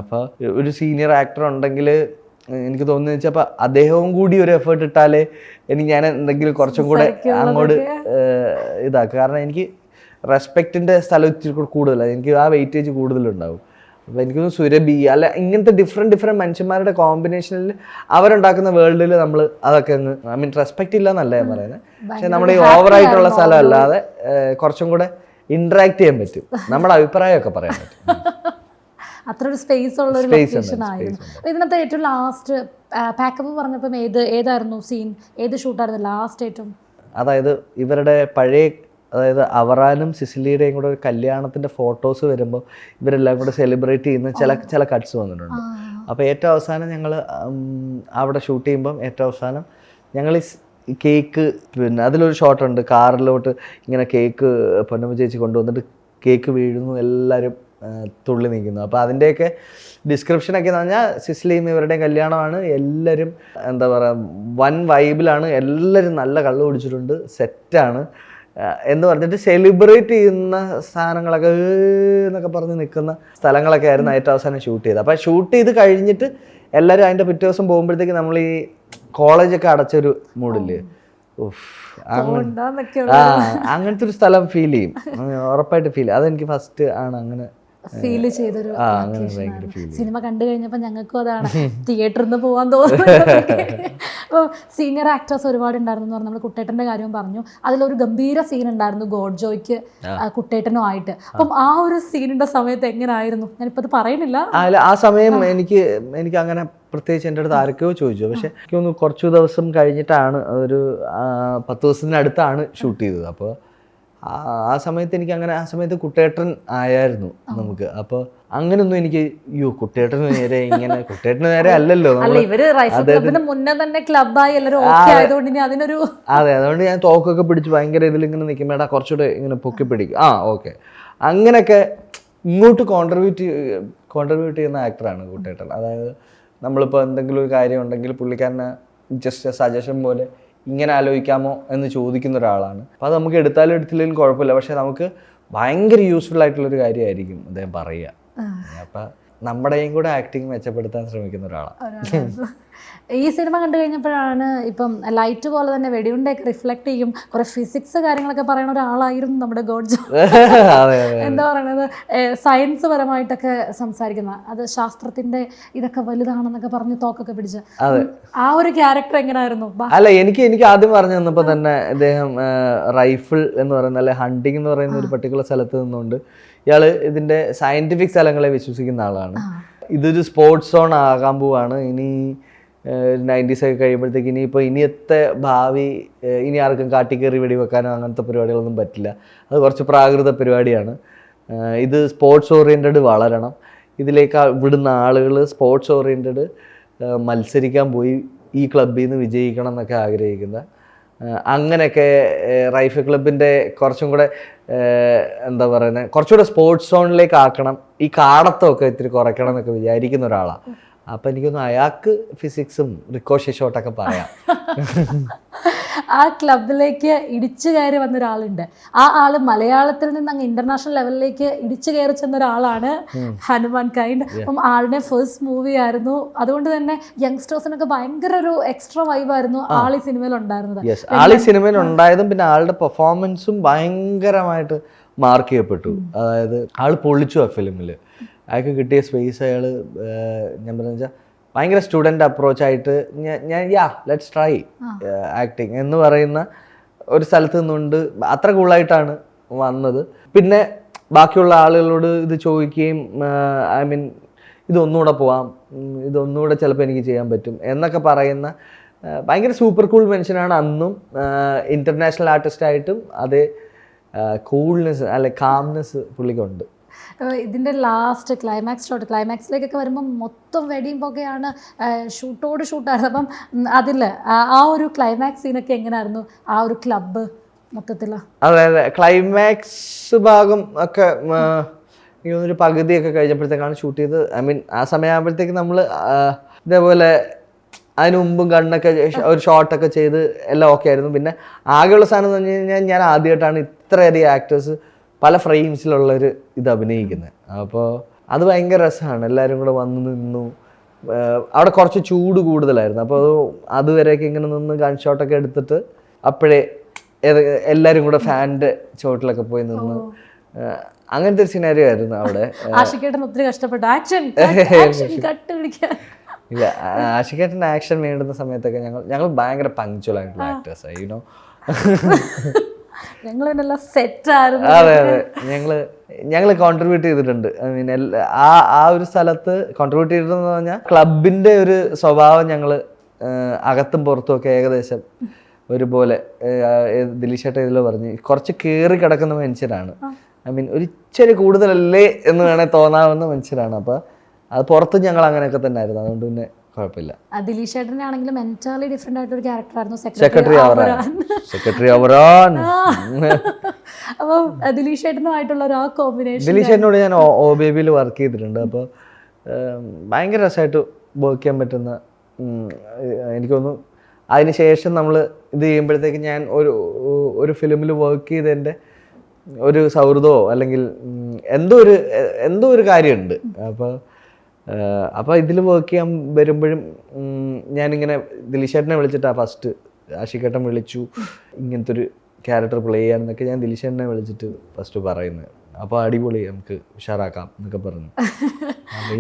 അപ്പോൾ ഒരു സീനിയർ ആക്ടർ ഉണ്ടെങ്കിൽ എനിക്ക് തോന്നുന്നു വെച്ചാൽ അപ്പം അദ്ദേഹവും കൂടി ഒരു എഫേർട്ട് ഇട്ടാലേ ഞാൻ എന്തെങ്കിലും കുറച്ചും കൂടെ അങ്ങോട്ട് ഇതാക്കുക. കാരണം എനിക്ക് റെസ്പെക്റ്റിൻ്റെ സ്ഥലം ഇച്ചിരി കൂടുതലാണ്, എനിക്ക് ആ വെയിറ്റേജ് കൂടുതലുണ്ടാവും. അപ്പോൾ എനിക്കൊന്ന് സുരഭി അല്ല ഇങ്ങനത്തെ ഡിഫറെൻറ്റ് മനുഷ്യന്മാരുടെ കോമ്പിനേഷനിൽ അവരുണ്ടാക്കുന്ന വേൾഡിൽ നമ്മൾ അതൊക്കെ അങ്ങ് ഐ മീൻ റെസ്പെക്റ്റ് ഇല്ല എന്നല്ല ഞാൻ പറയുന്നത്. പക്ഷെ നമ്മൾ ഈ ഓവറായിട്ടുള്ള സ്ഥലം അല്ലാതെ കുറച്ചും കൂടെ ഇൻട്രാക്ട് ചെയ്യാൻ പറ്റും, നമ്മുടെ അഭിപ്രായമൊക്കെ പറയാൻ പറ്റും. അത്ര ഒരു സ്പേസ് ഉള്ള ഒരു ലൊക്കേഷൻ ആയിരുന്നു. ഇതിനകത്ത് ഏറ്റവും ലാസ്റ്റ് പാക്കപ്പ് പറഞ്ഞപ്പം ഏതായിരുന്നു സീൻ, ഏത് ഷൂട്ടായിരുന്നു ലാസ്റ്റ് ഏറ്റവും? അതായത് ഇവരുടെ പഴയ, അതായത് അവറാനും സിസിലിയുടെയും കൂടെ ഒരു കല്യാണത്തിൻ്റെ ഫോട്ടോസ് വരുമ്പോൾ ഇവരെല്ലാം കൂടെ സെലിബ്രേറ്റ് ചെയ്യുന്ന ചില കട്ട്സ് വന്നിട്ടുണ്ട്. അപ്പോൾ ഏറ്റവും അവസാനം ഞങ്ങൾ അവിടെ ഷൂട്ട് ചെയ്യുമ്പം ഏറ്റവും അവസാനം ഞങ്ങൾ ഈ കേക്ക്, പിന്നെ അതിലൊരു ഷോട്ടുണ്ട്, കാറിലോട്ട് ഇങ്ങനെ കേക്ക് പൊന്നമ്മ ചേച്ചി കൊണ്ടുവന്നിട്ട് കേക്ക് വീഴുന്നു, എല്ലാവരും തുള്ളി നിൽക്കുന്നു. അപ്പോൾ അതിൻ്റെയൊക്കെ ഡിസ്ക്രിപ്ഷനൊക്കെ എന്ന് പറഞ്ഞാൽ സിസ്ലിയും ഇവരുടെയും കല്യാണമാണ്, എല്ലാവരും എന്താ പറയുക വൻ വൈബിലാണ്, എല്ലാവരും നല്ല കള്ള് കുടിച്ചിട്ടുണ്ട്, സെറ്റാണ് എന്ന് പറഞ്ഞിട്ട് സെലിബ്രേറ്റ് ചെയ്യുന്ന സാധനങ്ങളൊക്കെ എന്നൊക്കെ പറഞ്ഞ് നിൽക്കുന്ന സ്ഥലങ്ങളൊക്കെ ആയിരുന്നു ഏറ്റവും അവസാനം ഷൂട്ട് ചെയ്തത്. അപ്പോൾ ഷൂട്ട് ചെയ്ത് കഴിഞ്ഞിട്ട് എല്ലാവരും അതിൻ്റെ പിറ്റേ ദിവസം പോകുമ്പോഴത്തേക്ക് നമ്മൾ ഈ കോളേജൊക്കെ അടച്ചൊരു മൂഡില്ലേ, അങ്ങനത്തെ ഒരു സ്ഥലം ഫീൽ ചെയ്യും, ഉറപ്പായിട്ട് ഫീൽ ചെയ്യും. അതെനിക്ക് ഫസ്റ്റ് ആണ് അങ്ങനെ ഫീൽ ചെയ്തൊരു അങ്ങനെ ഭയങ്കര ഫീൽ. സിനിമ കണ്ടു കഴിഞ്ഞപ്പോൾ ഞങ്ങൾക്കും അതാണ് തിയേറ്ററിൽ നിന്ന് പോകാൻ തോന്നുന്നത്. അപ്പോൾ സീനിയർ ആക്ടേഴ്സ് ഒരുപാട് ഉണ്ടായിരുന്നു എന്ന് പറഞ്ഞാൽ നമ്മൾ കുട്ടേട്ടൻ്റെ കാര്യം പറഞ്ഞു. അതിലൊരു ഗംഭീര സീൻ ഉണ്ടായിരുന്നു ഗോഡ്ജോയ്ക്ക് കുട്ടേട്ടനും ആയിട്ട്. അപ്പം ആ ഒരു സീനിൻ്റെ സമയത്ത് എങ്ങനെയായിരുന്നു? ഞാനിപ്പോൾ അത് പറയുന്നില്ല. ആ സമയം എനിക്ക് അങ്ങനെ പ്രത്യേകിച്ച് എൻ്റെ അടുത്ത് ആരൊക്കെയോ ചോദിച്ചു. പക്ഷെ എനിക്കൊന്ന് കുറച്ച് ദിവസം കഴിഞ്ഞിട്ടാണ്, അതൊരു 10 ദിവസത്തിനടുത്താണ് ഷൂട്ട് ചെയ്തത്. അപ്പോൾ ആ സമയത്ത് എനിക്ക് അങ്ങനെ, ആ സമയത്ത് കുട്ടേട്ടൻ ആയിരുന്നു നമുക്ക്. അപ്പോൾ അങ്ങനൊന്നും എനിക്ക് കുട്ടേട്ടന് നേരെ ഇങ്ങനെ, കുട്ടേട്ടന് നേരെ അല്ലല്ലോ മുന്നേ തന്നെ ക്ലബായി എല്ലാവരും ഓക്കേ ആയതുകൊണ്ട് ഇനി അതിനൊരു അതെ, അതുകൊണ്ട് ഞാൻ തോക്കൊക്കെ പിടിച്ച് ഭയങ്കര ഇതിലിങ്ങനെ നിൽക്കുമ്പോൾ എടാ കുറച്ചുകൂടെ ഇങ്ങനെ പൊക്കി പിടിക്കും, ഓക്കെ, അങ്ങനെയൊക്കെ ഇങ്ങോട്ട് കോൺട്രിബ്യൂട്ട് ചെയ്യുന്ന ആക്ടറാണ് കുട്ടേട്ടൻ. അതായത് നമ്മളിപ്പോൾ എന്തെങ്കിലും ഒരു കാര്യം ഉണ്ടെങ്കിൽ പുള്ളിക്കാരനെ ജസ്റ്റ് സജഷൻ പോലെ ഇങ്ങനെ ആലോചിക്കാമോ എന്ന് ചോദിക്കുന്ന ഒരാളാണ്. അപ്പോൾ അത് നമുക്ക് എടുത്താലും എടുത്തില്ലെങ്കിലും കുഴപ്പമില്ല, പക്ഷെ നമുക്ക് ഭയങ്കര യൂസ്ഫുൾ ആയിട്ടുള്ളൊരു കാര്യമായിരിക്കും അദ്ദേഹം പറയുക. അപ്പം നമ്മുടെയും കൂടെ ആക്ടിങ് മെച്ചപ്പെടുത്താൻ ശ്രമിക്കുന്ന ഒരാളാണ്. ഈ സിനിമ കണ്ടു കഴിഞ്ഞപ്പോഴാണ് ഇപ്പം ലൈറ്റ് പോലെ തന്നെ വെടിയുണ്ടൊക്കെ റിഫ്ലക്ട് ചെയ്യും, കുറെ ഫിസിക്സ് കാര്യങ്ങളൊക്കെ പറയുന്ന ഒരാളായിരുന്നു നമ്മുടെ ഗോഡ്ജോ. എന്താ പറയണത്, സയൻസ് പരമായിട്ടൊക്കെ സംസാരിക്കുന്ന, അത് ശാസ്ത്രത്തിന്റെ ഇതൊക്കെ വലുതാണെന്നൊക്കെ പറഞ്ഞ് തോക്കൊക്കെ പിടിച്ച് ആ ഒരു ക്യാരക്ടർ എങ്ങനെയായിരുന്നു? അല്ല, എനിക്ക് ആദ്യം പറഞ്ഞു തന്നപ്പോൾ തന്നെ ഇദ്ദേഹം റൈഫിൾ എന്ന് പറയുന്ന, അല്ലെ ഹണ്ടിങ് എന്ന് പറയുന്ന ഒരു പർട്ടിക്കുലർ സ്ഥലത്ത് നിന്നുകൊണ്ട് ഇയാൾ ഇതിന്റെ സയന്റിഫിക് സ്ഥലങ്ങളെ വിശ്വസിക്കുന്ന ആളാണ്. ഇതൊരു സ്പോർട്സ് സോൺ ആകാൻ പോവാണ് ഇനി 90s ഒക്കെ കഴിയുമ്പോഴത്തേക്ക്. ഇനിയത്തെ ഭാവി ഇനി ആർക്കും കാട്ടിക്കയറി വെടിവെക്കാനോ അങ്ങനത്തെ പരിപാടികളൊന്നും പറ്റില്ല. അത് കുറച്ച് പ്രാകൃത പരിപാടിയാണ്. ഇത് സ്പോർട്സ് ഓറിയൻറ്റഡ് വളരണം, ഇതിലേക്ക് ഇവിടുന്ന ആളുകൾ സ്പോർട്സ് ഓറിയൻറ്റഡ് മത്സരിക്കാൻ പോയി ഈ ക്ലബ്ബിൽ നിന്ന് വിജയിക്കണം എന്നൊക്കെ ആഗ്രഹിക്കുന്ന, അങ്ങനെയൊക്കെ റൈഫിൾ ക്ലബിൻ്റെ കുറച്ചും കൂടെ എന്താ പറയുന്നത്, കുറച്ചുകൂടെ സ്പോർട്സ് സോണിലേക്ക് ആക്കണം, ഈ കാടത്തമൊക്കെ ഇത്തിരി കുറയ്ക്കണം എന്നൊക്കെ വിചാരിക്കുന്ന ഒരാളാണ്. അപ്പം എനിക്കൊന്ന് അയാൾക്ക് ഫിസിക്സും റിക്കോഷി ഷോട്ടൊക്കെ പറയാം. ആ ക്ലബിലേക്ക് ഇടിച്ചു കയറി വന്ന ഒരാളുണ്ട്. ആ ആള് മലയാളത്തിൽ നിന്ന് അങ്ങ് ഇന്റർനാഷണൽ ലെവലിലേക്ക് ഇടിച്ചു കയറി ചെന്ന ഒരാളാണ് ഹനുമാൻ കൈൻഡ്. അപ്പം ആളുടെ ഫസ്റ്റ് മൂവി ആയിരുന്നു, അതുകൊണ്ട് തന്നെ യങ്സ്റ്റേഴ്സിനൊക്കെ ഭയങ്കര ഒരു എക്സ്ട്രാ വൈബായിരുന്നു ആൾ ഈ സിനിമയിൽ ഉണ്ടായിരുന്നത്. ആൾ ഈ സിനിമയിൽ ഉണ്ടായതും പിന്നെ ആളുടെ പെർഫോമൻസും ഭയങ്കരമായിട്ട് മാർക്ക് ചെയ്യപ്പെട്ടു. അതായത് ആൾ പൊളിച്ചു ആ ഫിലിമിൽ. അയാൾക്ക് കിട്ടിയ സ്പേസ് അയാൾ, ഞാൻ പറഞ്ഞു വെച്ചാൽ ഭയങ്കര സ്റ്റുഡൻറ്റ് അപ്രോച്ചായിട്ട് ഞാൻ ലെറ്റ്സ് ട്രൈ ആക്ടിങ് എന്ന് പറയുന്ന ഒരു സ്ഥലത്ത് നിന്നുകൊണ്ട് അത്ര കൂളായിട്ടാണ് വന്നത്. പിന്നെ ബാക്കിയുള്ള ആളുകളോട് ഇത് ചോദിക്കുകയും ഐ മീൻ ഇതൊന്നുകൂടെ പോവാം, ഇതൊന്നുകൂടെ ചിലപ്പോൾ എനിക്ക് ചെയ്യാൻ പറ്റും എന്നൊക്കെ പറയുന്ന ഭയങ്കര സൂപ്പർ കൂൾ മനുഷ്യനാണ്. അന്നും ഇൻ്റർനാഷണൽ ആർട്ടിസ്റ്റായിട്ടും അതേ കൂൾനെസ് അല്ലെ കാംനെസ് പുള്ളിക്കുണ്ട്. ഇതിൻ്റെ ലാസ്റ്റ് ക്ലൈമാക്സിലേക്കൊക്കെ വരുമ്പം മൊത്തം വെടിയുമ്പോഴൊക്കെയാണ് ഷൂട്ടായിരുന്നു. അപ്പം അതിൽ ആ ഒരു ക്ലൈമാക്സ് സീനൊക്കെ എങ്ങനെയായിരുന്നു, ആ ഒരു ക്ലബ്ബ് മൊത്തത്തിൽ? അതെ, ക്ലൈമാക്സ് ഭാഗം ഒക്കെ ഒരു പകുതിയൊക്കെ കഴിഞ്ഞപ്പോഴത്തേക്കാണ് ഷൂട്ട് ചെയ്ത്. ഐ മീൻ ആ സമയമാകുമ്പോഴത്തേക്ക് നമ്മൾ ഇതേപോലെ അതിന് മുമ്പും കണ്ണൊക്കെ ഒരു ഷോട്ടൊക്കെ ചെയ്ത് എല്ലാം ഓക്കെ ആയിരുന്നു. പിന്നെ ആകെയുള്ള സാധനം എന്ന് പറഞ്ഞു കഴിഞ്ഞാൽ ഞാൻ ആദ്യമായിട്ടാണ് ഇത്രയധികം ആക്ടേഴ്സ് പല ഫ്രെയിംസിലുള്ളൊരു ഇത് അഭിനയിക്കുന്നത്. അപ്പോൾ അത് ഭയങ്കര രസമാണ്. എല്ലാവരും കൂടെ വന്ന് നിന്നു. അവിടെ കുറച്ച് ചൂട് കൂടുതലായിരുന്നു. അപ്പോൾ അതുവരെയൊക്കെ ഇങ്ങനെ നിന്ന് ഗൺ ഷോട്ടൊക്കെ എടുത്തിട്ട് അപ്പോഴേ എല്ലാവരും കൂടെ ഫാനിൻ്റെ ചോട്ടിലൊക്കെ പോയി നിന്ന് അങ്ങനത്തെ ഒരു സിനാരിയോ ആയിരുന്നു അവിടെ. ഒത്തിരി കഷ്ടപ്പെട്ടു ഇല്ല, ആഷിഖേട്ടൻ ആക്ഷൻ വേണ്ടുന്ന സമയത്തൊക്കെ ഞങ്ങൾ ഭയങ്കര പങ്ക്ച്വൽ ആയിട്ടുള്ള ആക്ടേഴ്സാണ്, യുനോ. അതെ, ഞങ്ങൾ കോൺട്രിബ്യൂട്ട് ചെയ്തിട്ടുണ്ട്. ഐ മീൻ ആ ഒരു സ്ഥലത്ത് കോൺട്രിബ്യൂട്ട് ചെയ്തിട്ടുണ്ടെന്ന് പറഞ്ഞാൽ ക്ലബിന്റെ ഒരു സ്വഭാവം ഞങ്ങൾ അകത്തും പുറത്തും ഒക്കെ ഏകദേശം ഒരുപോലെ. ദിലീഷേട്ട ഇതിൽ പറഞ്ഞ് കുറച്ച് കയറി കിടക്കുന്ന മനുഷ്യരാണ്. ഐ മീൻ ഒരു ഇച്ചിരി കൂടുതലല്ലേ എന്ന് വേണേൽ തോന്നാവുന്ന മനുഷ്യരാണ്. അപ്പോൾ അത് പുറത്തും ഞങ്ങൾ അങ്ങനെയൊക്കെ തന്നെ ആയിരുന്നു. അതുകൊണ്ട് പിന്നെ കുഴപ്പമില്ല. ദിലീഷ് ചേട്ടനാണെങ്കിലും എൻറ്റയർലി ഡിഫറെന്റ് ആയിട്ടൊരു ക്യാരക്ടറായിരുന്നു സെക്രട്ടറി അവറാൻ. അപ്പം ദിലീഷ് ചേട്ടനുമായിട്ടുള്ള ഒരു ആ കോമ്പിനേഷൻ. ദിലീഷ് ചേട്ടനോട് ഞാൻ ഓ ബേബിയിൽ വർക്ക് ചെയ്തിട്ടുണ്ട്. അപ്പോൾ ഭയങ്കര രസമായിട്ട് വർക്ക് ചെയ്യാൻ പറ്റുന്ന, എനിക്ക് തോന്നുന്നു അതിനുശേഷം നമ്മൾ ഇത് ചെയ്യുമ്പോഴത്തേക്ക് ഞാൻ ഒരു ഫിലിമിൽ വർക്ക് ചെയ്തതിൻ്റെ ഒരു സൗഹൃദമോ അല്ലെങ്കിൽ എന്തോ ഒരു കാര്യമുണ്ട്. അപ്പോൾ ഇതിൽ വർക്ക് ചെയ്യാൻ വരുമ്പോഴും ഞാനിങ്ങനെ ദിലീഷേട്ടനെ വിളിച്ചിട്ടാണ് ഫസ്റ്റ്. ആഷിഖേട്ടൻ വിളിച്ചു ഇങ്ങനത്തെ ഒരു ക്യാരക്ടർ പ്ലേ ചെയ്യാനെന്നൊക്കെ ഞാൻ ദിലീഷേട്ടനെ വിളിച്ചിട്ട് ഫസ്റ്റ് പറയുന്നത്. അപ്പോൾ അടിപൊളി നമുക്ക് ഉഷാറാക്കാം എന്നൊക്കെ പറഞ്ഞു. അപ്പോൾ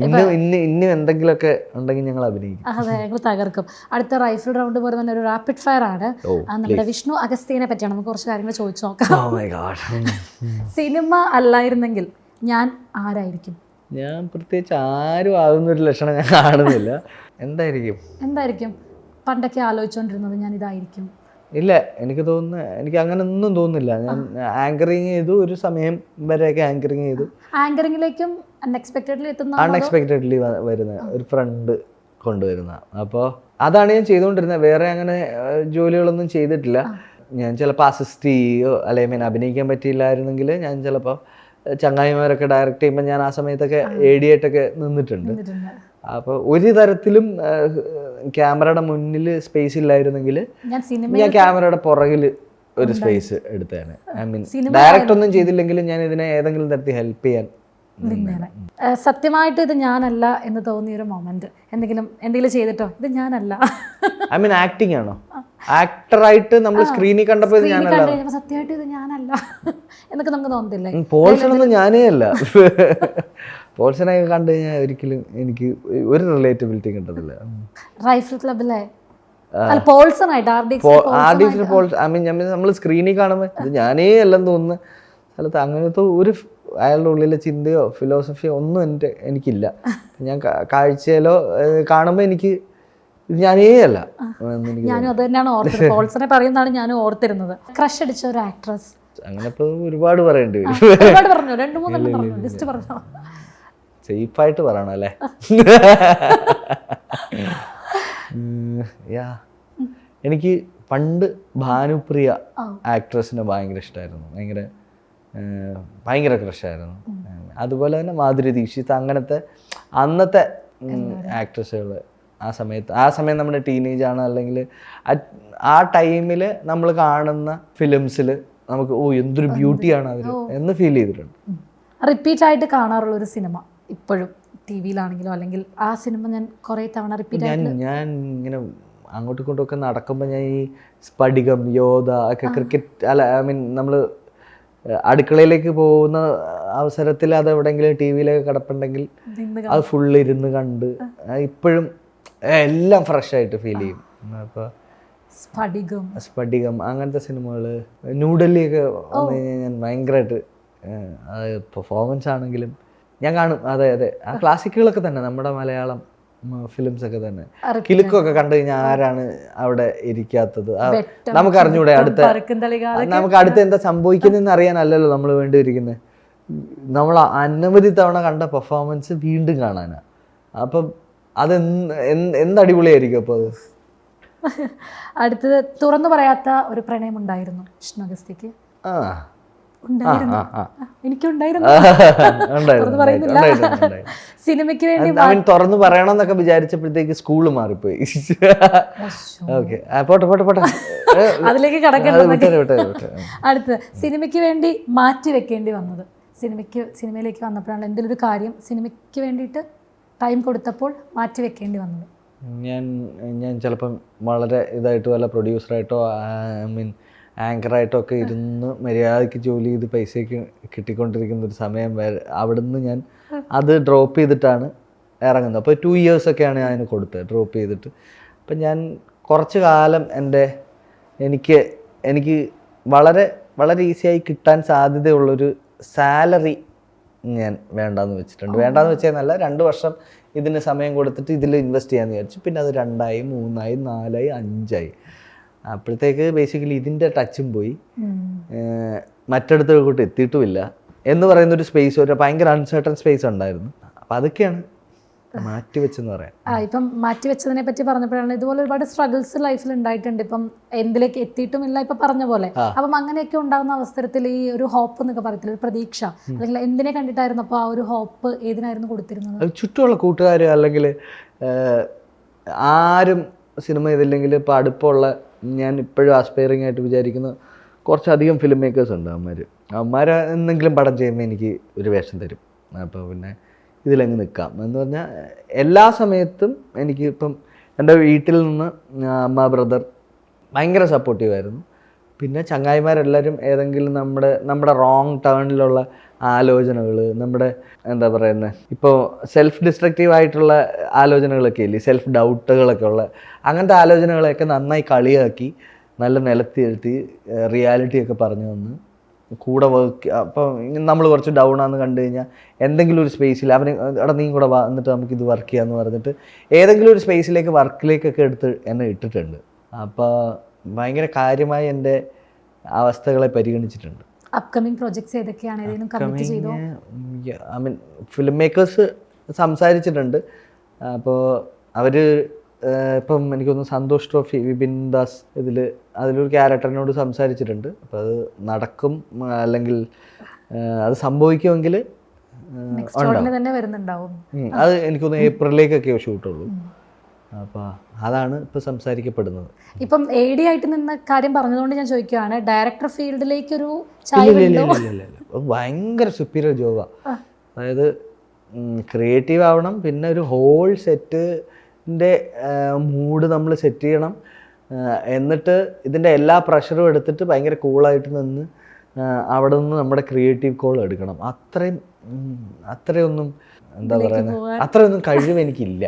ഇന്നും എന്തെങ്കിലുമൊക്കെ ഉണ്ടെങ്കിൽ ഞങ്ങൾ അഭിനയിക്കും. അതെ, ഞങ്ങൾ തകർക്കും. അടുത്ത റൈഫിൾ റൗണ്ട് പോലെ തന്നെ ഒരു റാപ്പിഡ് ഫയർ ആണ്. നമ്മുടെ വിഷ്ണു അഗസ്ത്യനെ പറ്റിയാണ്. നമുക്ക് കുറച്ച് കാര്യങ്ങൾ ചോദിച്ചു നോക്കാം. സിനിമ അല്ലായിരുന്നെങ്കിൽ ഞാൻ ആരായിരിക്കും? ഞാൻ പ്രത്യേകിച്ച് ആരും ആകുന്നൊരു ലക്ഷണം ഞാൻ കാണുന്നില്ല. എന്തായിരിക്കും പണ്ടൊക്കെ ആലോചിച്ചുകൊണ്ടിരുന്നത് ഞാൻ ഇതായിരിക്കും? ഇല്ല, എനിക്ക് തോന്നുന്നു, എനിക്ക് അങ്ങനെ ഒന്നും തോന്നുന്നില്ല. ഞാൻ ആങ്കറിങ് ചെയ്തു, ഒരു സമയം വരെയൊക്കെ ആങ്കറിങ് ചെയ്തു. ആങ്കറിങ്ങിലേക്കും അൺഎക്സ്പെക്റ്റഡ്ലി വരുന്ന ഒരു ഫ്രണ്ട് കൊണ്ടുവരുന്ന, അപ്പോൾ അതാണ് ഞാൻ ചെയ്തുകൊണ്ടിരുന്നത്. വേറെ അങ്ങനെ ജോലികളൊന്നും ചെയ്തിട്ടില്ല. ഞാൻ ചിലപ്പോൾ അസിസ്റ്റ് ചെയ്യുകയോ അല്ലെങ്കിൽ അഭിനയിക്കാൻ പറ്റിയില്ലായിരുന്നെങ്കിൽ ഞാൻ ചിലപ്പോൾ ചങ്ങായിമാരൊക്കെ ഡയറക്റ്റ് ചെയ്യുമ്പോൾ ഞാൻ ആ സമയത്തൊക്കെ AD ആയിട്ടൊക്കെ നിന്നിട്ടുണ്ട്. അപ്പോൾ ഒരു തരത്തിലും ക്യാമറയുടെ മുന്നിൽ സ്പേസ് ഇല്ലായിരുന്നെങ്കിൽ ഞാൻ ക്യാമറയുടെ പുറകിൽ ഒരു സ്പേസ് എടുത്തേനെ. ഐ മീൻ ഡയറക്റ്റ് ഒന്നും ചെയ്തില്ലെങ്കിലും ഞാൻ ഇതിനെ ഏതെങ്കിലും തരത്തിൽ ഹെൽപ്പ് ചെയ്യാൻ. സത്യമായിട്ട് ഇത് ഞാനല്ല എന്ന് തോന്നിയൊരു മൊമെന്റ് എന്തെങ്കിലും ചെയ്തിട്ടോ ഇത് ഞാനല്ല? ഐ മീൻ ആക്ടിങ് ആണോ? ആക്ടറായിട്ട് നമ്മൾ സ്ക്രീനിൽ കണ്ടപ്പോൾ ഇത് ഞാനല്ല, സത്യമായിട്ട് ഇത് ഞാനല്ല എന്നൊക്കെ നമുക്ക് തോന്നത്തില്ലേ? പോൾസണൊന്നും ഞാനേ അല്ല. പോൾസനൊക്കെ കണ്ടു കഴിഞ്ഞാൽ ഒരിക്കലും എനിക്ക് ഒരു റിലേറ്റബിലിറ്റി കിട്ടത്തില്ല. റൈഫിൾ ക്ലബിലെ നമ്മൾ സ്ക്രീനിൽ കാണുമ്പോൾ ഇത് ഞാനേ അല്ലെന്ന് തോന്നുന്ന സ്ഥലത്ത് അങ്ങനത്തെ ഒരു അയാളുടെ ഉള്ളിലെ ചിന്തയോ ഫിലോസഫിയോ ഒന്നും എനിക്കില്ല. ഞാൻ കാഴ്ചയിലോ കാണുമ്പോൾ എനിക്ക് ഞാനേ അല്ല. ഞാനും അത് തന്നെയാണ് ഓർത്തത്. പോൾസനെ പറയുന്നതാണ് ഞാനും ഓർത്തിരുന്നത്. ക്രഷ് അടിച്ച ഒരു ആക്ട്രസ് അങ്ങനെ ഇപ്പോൾ ഒരുപാട് പറയേണ്ടി വരും. പറഞ്ഞു, 2-3 പറഞ്ഞു, ലിസ്റ്റ് പറഞ്ഞോ. സേഫായിട്ട് പറയണം അല്ലേ? എനിക്ക് പണ്ട് ഭാനുപ്രിയ ആക്ട്രസിനെ ഭയങ്കര ഇഷ്ടമായിരുന്നു. ഭയങ്കര ക്രഷായിരുന്നു. അതുപോലെ തന്നെ മാധുരി ദീക്ഷിത്, അങ്ങനത്തെ അന്നത്തെ ആക്ട്രസുകൾ ആ സമയം നമ്മുടെ ടീനേജ് ആണ്, അല്ലെങ്കിൽ ആ ടൈമിൽ നമ്മൾ കാണുന്ന ഫിലിംസിൽ നമുക്ക് എന്തൊരു ബ്യൂട്ടിയാണ് അവർ എന്ന് ഫീൽ ചെയ്തിട്ടുണ്ട്. റിപ്പീറ്റ് ആയിട്ട് കാണാറുള്ള ഒരു സിനിമ ഇപ്പോഴും TV-യിലാണെങ്കിലും, അല്ലെങ്കിൽ ആ സിനിമ ഞാൻ കുറേ തവണ റിപ്പീറ്റ് ഞാൻ ഇങ്ങനെ അങ്ങോട്ടും ഇങ്ങോട്ടും ഒക്കെ നടക്കുമ്പോൾ ഞാൻ ഈ സ്ഫടികം, യോധ ഒക്കെ ക്രിക്കറ്റ് ഐ മീൻ നമ്മൾ അടുക്കളയിലേക്ക് പോകുന്ന അവസരത്തിൽ അത് എവിടെയെങ്കിലും TV-യിലൊക്കെ കിടപ്പുണ്ടെങ്കിൽ അത് ഫുള്ള് ഇരുന്ന് കണ്ട് ഇപ്പോഴും എല്ലാം ഫ്രഷ് ആയിട്ട് ഫീൽ ചെയ്യും. അപ്പോൾ സ്ഫടികം അങ്ങനത്തെ സിനിമകൾ, ന്യൂഡൽഹിയൊക്കെ വന്നു കഴിഞ്ഞാൽ ഞാൻ ഭയങ്കരമായിട്ട് പെർഫോമൻസ് ആണെങ്കിലും ഞാൻ കാണും. അതെ ആ ക്ലാസിക്കുകളൊക്കെ തന്നെ, നമ്മുടെ മലയാളം ഫിലിംസ് ഒക്കെ തന്നെ. കിലുക്കൊക്കെ കണ്ടു കഴിഞ്ഞാൽ ആരാണ് അവിടെ ഇരിക്കാത്തത്? നമുക്ക് അറിഞ്ഞൂടെ നമുക്ക് അടുത്ത് എന്താ സംഭവിക്കുന്നതെന്ന് അറിയാനല്ലല്ലോ നമ്മൾ വേണ്ടിയിരിക്കുന്നത്. നമ്മൾ അനവധി തവണ കണ്ട പെർഫോമൻസ് വീണ്ടും കാണാനാ. അപ്പം അത് എന്തടിപൊളിയായിരിക്കും. അപ്പോൾ അത് അടുത്തത് തുറന്നു പറയാത്ത ഒരു പ്രണയം ഉണ്ടായിരുന്നു വിഷ്ണു അഗസ്ത്യക്ക്? സിനിമയ്ക്ക് വേണ്ടി തുറന്നു പറയണം എന്നൊക്കെ വിചാരിച്ചപ്പോഴത്തേക്ക് സ്കൂള് മാറിപ്പോയി. ഓക്കെ, പോട്ടെ അതിലേക്ക് കടക്കണ്ട. അടുത്തത് സിനിമയ്ക്ക് വേണ്ടി മാറ്റി വെക്കേണ്ടി വന്നത്, സിനിമയിലേക്ക് വന്നപ്പോഴാണ് എന്തെങ്കിലും ഒരു കാര്യം സിനിമയ്ക്ക് വേണ്ടിയിട്ട് ടൈം കൊടുത്തപ്പോൾ മാറ്റി വെക്കേണ്ടി വന്നത്? ഞാൻ ചിലപ്പം വളരെ ഇതായിട്ടോ അല്ല പ്രൊഡ്യൂസറായിട്ടോ ഐ മീൻ ആങ്കറായിട്ടോ ഒക്കെ ഇരുന്ന് മര്യാദയ്ക്ക് ജോലി ചെയ്ത് പൈസയ്ക്ക് കിട്ടിക്കൊണ്ടിരിക്കുന്ന ഒരു സമയം വരെ അവിടുന്ന് ഞാൻ അത് ഡ്രോപ്പ് ചെയ്തിട്ടാണ് ഇറങ്ങുന്നത്. അപ്പോൾ 2 years ഒക്കെയാണ് ഞാൻ അതിന് കൊടുത്തത് ഡ്രോപ്പ് ചെയ്തിട്ട്. അപ്പം ഞാൻ കുറച്ച് കാലം എനിക്ക് വളരെ വളരെ ഈസിയായി കിട്ടാൻ സാധ്യതയുള്ളൊരു സാലറി ഞാൻ വേണ്ടാന്ന് വെച്ചിട്ടുണ്ട്. വേണ്ടാന്ന് വെച്ചതെന്നല്ല, 2 വർഷം ഇതിന് സമയം കൊടുത്തിട്ട് ഇതിൽ ഇൻവെസ്റ്റ് ചെയ്യാമെന്ന് വിചാരിച്ചു. പിന്നെ അത് 2 ആയി, 3 ആയി, 4 ആയി, 5 ആയി. അപ്പോഴത്തേക്ക് ബേസിക്കലി ഇതിൻ്റെ ടച്ചും പോയി, മറ്റടുത്തോട്ട് എത്തിയിട്ടുമില്ല എന്ന് പറയുന്നൊരു സ്പേസ്, ഒരു ഭയങ്കര അൺസർട്ടൺ സ്പേസ് ഉണ്ടായിരുന്നു. അപ്പം അതൊക്കെയാണ് മാറ്റിവെച്ചെന്ന് പറയാം. ഇപ്പം മാറ്റിവെച്ചതിനെ പറ്റി പറഞ്ഞപ്പോഴാണ് ഇതുപോലെ ഒരുപാട് സ്ട്രഗിൾസ് ലൈഫിൽ ഉണ്ടായിട്ടുണ്ട്. ഇപ്പം എന്തിലേക്ക് എത്തിയിട്ടുമില്ല ഇപ്പം പറഞ്ഞ പോലെ. അപ്പം അങ്ങനെയൊക്കെ ഉണ്ടാകുന്ന അവസരത്തിൽ ഈ ഒരു ഹോപ്പ് എന്നൊക്കെ പറയത്തില്ല, ഒരു പ്രതീക്ഷ, അല്ലെങ്കിൽ എന്തിനെ കണ്ടിട്ടായിരുന്നു അപ്പോൾ ആ ഒരു ഹോപ്പ് ഏതിനായിരുന്നു കൊടുത്തിരുന്നത്? ചുറ്റുമുള്ള കൂട്ടുകാർ, അല്ലെങ്കിൽ ആരും സിനിമ ചെയ്തില്ലെങ്കിൽ ഇപ്പോൾ അടുപ്പമുള്ള, ഞാൻ ഇപ്പോഴും ആസ്പയറിംഗ് ആയിട്ട് വിചാരിക്കുന്ന കുറച്ചധികം ഫിലിം മേക്കേഴ്സ് ഉണ്ട്. അവന്മാർ എന്തെങ്കിലും പടം ചെയ്യുമ്പോൾ എനിക്ക് ഒരു വേഷം തരും. അപ്പോൾ പിന്നെ ഇതിലങ്ങ് നിൽക്കാം എന്ന് പറഞ്ഞാൽ എല്ലാ സമയത്തും എനിക്ക് ഇപ്പം എൻ്റെ വീട്ടിൽ നിന്ന് അമ്മ, ബ്രദർ ഭയങ്കര സപ്പോർട്ടീവായിരുന്നു. പിന്നെ ചങ്ങായിമാരെല്ലാവരും ഏതെങ്കിലും നമ്മുടെ റോങ് ടേണിലുള്ള ആലോചനകൾ, നമ്മുടെ എന്താ പറയുന്നത്, ഇപ്പോൾ സെൽഫ് ഡിസ്ട്രക്റ്റീവ് ആയിട്ടുള്ള ആലോചനകളൊക്കെ ഇല്ലേ, സെൽഫ് ഡൗട്ടുകളൊക്കെ ഉള്ള അങ്ങനത്തെ ആലോചനകളെയൊക്കെ നന്നായി കളിയാക്കി നല്ല നിലത്തിരുത്തി റിയാലിറ്റിയൊക്കെ പറഞ്ഞു തന്ന് കൂടെ വർക്ക്. അപ്പോൾ നമ്മൾ കുറച്ച് ഡൗൺ ആണെന്ന് കണ്ടു കഴിഞ്ഞാൽ എന്തെങ്കിലും ഒരു സ്പേസിൽ അവന് അവിടെ നീ കൂടെ വാ, എന്നിട്ട് നമുക്കിത് വർക്ക് ചെയ്യാമെന്ന് പറഞ്ഞിട്ട് ഏതെങ്കിലും ഒരു സ്പേസിലേക്ക് വർക്കിലേക്കൊക്കെ എടുത്ത് എന്നെ ഇട്ടിട്ടുണ്ട്. അപ്പോൾ ഭയങ്കര കാര്യമായി എൻ്റെ അവസ്ഥകളെ പരിഗണിച്ചിട്ടുണ്ട്. അപ്കമിങ് പ്രോജക്ട്സ് ഏതൊക്കെയാണ്? ഏതെങ്കിലും കമ്മിറ്റ് ചെയ്തോ? ഐ മീൻ ഫിലിം മേക്കേഴ്സ് സംസാരിച്ചിട്ടുണ്ട്. അപ്പോൾ അവർ ഇപ്പം എനിക്കൊന്ന് സന്തോഷ് ട്രോഫി വിപിൻ ദാസ് അതിലൊരു ക്യാരക്ടറിനോട് സംസാരിച്ചിട്ടുണ്ട്. അപ്പോൾ അത് നടക്കും, അല്ലെങ്കിൽ അത് സംഭവിക്കുമെങ്കിൽ തന്നെ വരുന്നുണ്ടാവും. അത് എനിക്കൊന്ന് ഏപ്രിലേക്കൊക്കെ ഷൂട്ടുള്ളൂ. അപ്പോൾ അതാണ് ഇപ്പോൾ സംസാരിക്കപ്പെടുന്നത്. ഇപ്പം AD ആയിട്ട് നിന്ന കാര്യം പറഞ്ഞതുകൊണ്ട് ഞാൻ ചോദിക്കുകയാണ്, ഡയറക്ടർ ഫീൽഡിലേക്കൊരു ഭയങ്കര സുപ്പീരിയർ ജോബാണ്. അതായത് ക്രിയേറ്റീവ് ആവണം, പിന്നെ ഒരു ഹോൾ സെറ്റിൻ്റെ മൂഡ് നമ്മൾ സെറ്റ് ചെയ്യണം, എന്നിട്ട് ഇതിൻ്റെ എല്ലാ പ്രഷറും എടുത്തിട്ട് ഭയങ്കര കൂളായിട്ട് നിന്ന് അവിടെ നിന്ന് നമ്മുടെ ക്രിയേറ്റീവ് കോൾ എടുക്കണം. അത്രയൊന്നും എന്താ പറയുന്നത്, അത്രയൊന്നും കഴിവ് എനിക്കില്ല.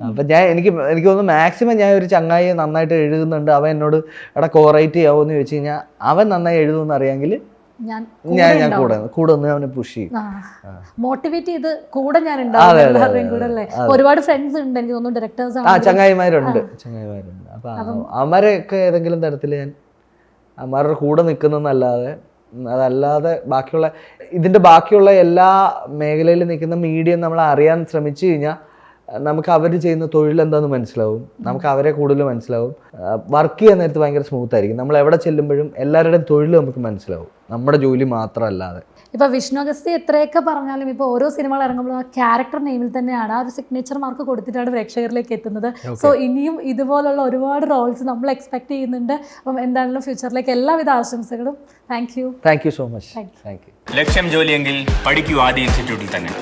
അപ്പം എനിക്ക് തോന്നുന്നു മാക്സിമം ഞാൻ ഒരു ചങ്ങായി നന്നായിട്ട് എഴുതുന്നുണ്ട്, അവൻ എന്നോട് എടാ കോറൈറ്റ് ചെയ്യാവോ എന്ന് ചോദിച്ചു കഴിഞ്ഞാൽ അവൻ നന്നായി എഴുതുമെന്ന് അറിയാമെങ്കിൽ ഞാൻ കൂടെ ഒന്ന് അവനെ പുഷ് ചെയ്യും, മോട്ടിവേറ്റ് ചെയ്ത് കൂടെ ഞാൻ ഉണ്ടാവും. ഒരുപാട് ഫ്രണ്ട്സ് ഉണ്ട് എനിക്ക് തോന്നുന്നു, ഡയറക്ടേഴ്സ് ചങ്ങായിമാരുണ്ട്. അപ്പൊ അവന്മാരെയൊക്കെ ഏതെങ്കിലും തരത്തിൽ ഞാൻ അവന്മാരുടെ കൂടെ നിൽക്കുന്നതല്ലാതെ, അതല്ലാതെ ബാക്കിയുള്ള എല്ലാ മേഖലയിൽ നിൽക്കുന്ന മീഡിയം നമ്മൾ അറിയാൻ ശ്രമിച്ചു കഴിഞ്ഞാൽ നമുക്ക് അവർ ചെയ്യുന്ന തൊഴിൽ എന്താണെന്ന് മനസ്സിലാവും, നമുക്ക് അവരെ കൂടുതൽ മനസ്സിലാവും. വർക്ക് ചെയ്യാൻ നേരത്ത് ഭയങ്കര സ്മൂത്ത് ആയിരിക്കും. നമ്മൾ എവിടെ ചെല്ലുമ്പോഴും എല്ലാവരുടെയും തൊഴിൽ നമുക്ക് മനസ്സിലാവും, നമ്മുടെ ജോലി മാത്രമല്ലാതെ. ഇപ്പോൾ വിഷ്ണു അഗസ്തി എത്രയൊക്കെ പറഞ്ഞാലും ഇപ്പോൾ ഓരോ സിനിമകൾ ഇറങ്ങുമ്പോൾ ആ ക്യാരക്ടർ നെയിമിൽ തന്നെയാണ്, ആ ഒരു സിഗ്നേച്ചർ മാർക്ക് കൊടുത്തിട്ടാണ് പ്രേക്ഷകരിലേക്ക് എത്തുന്നത്. സോ ഇനിയും ഇതുപോലുള്ള ഒരുപാട് റോൾസ് നമ്മൾ എക്സ്പെക്ട് ചെയ്യുന്നുണ്ട്. അപ്പം എന്താണെങ്കിലും ഫ്യൂച്ചറിലേക്ക് എല്ലാവിധ ആശംസകളും. Thank you so much. ലക്ഷ്യം ജോലിയെങ്കിൽ പഠിക്കൂ ആദ്യ ഇൻസ്റ്റിറ്റ്യൂട്ടിൽ തന്നെ.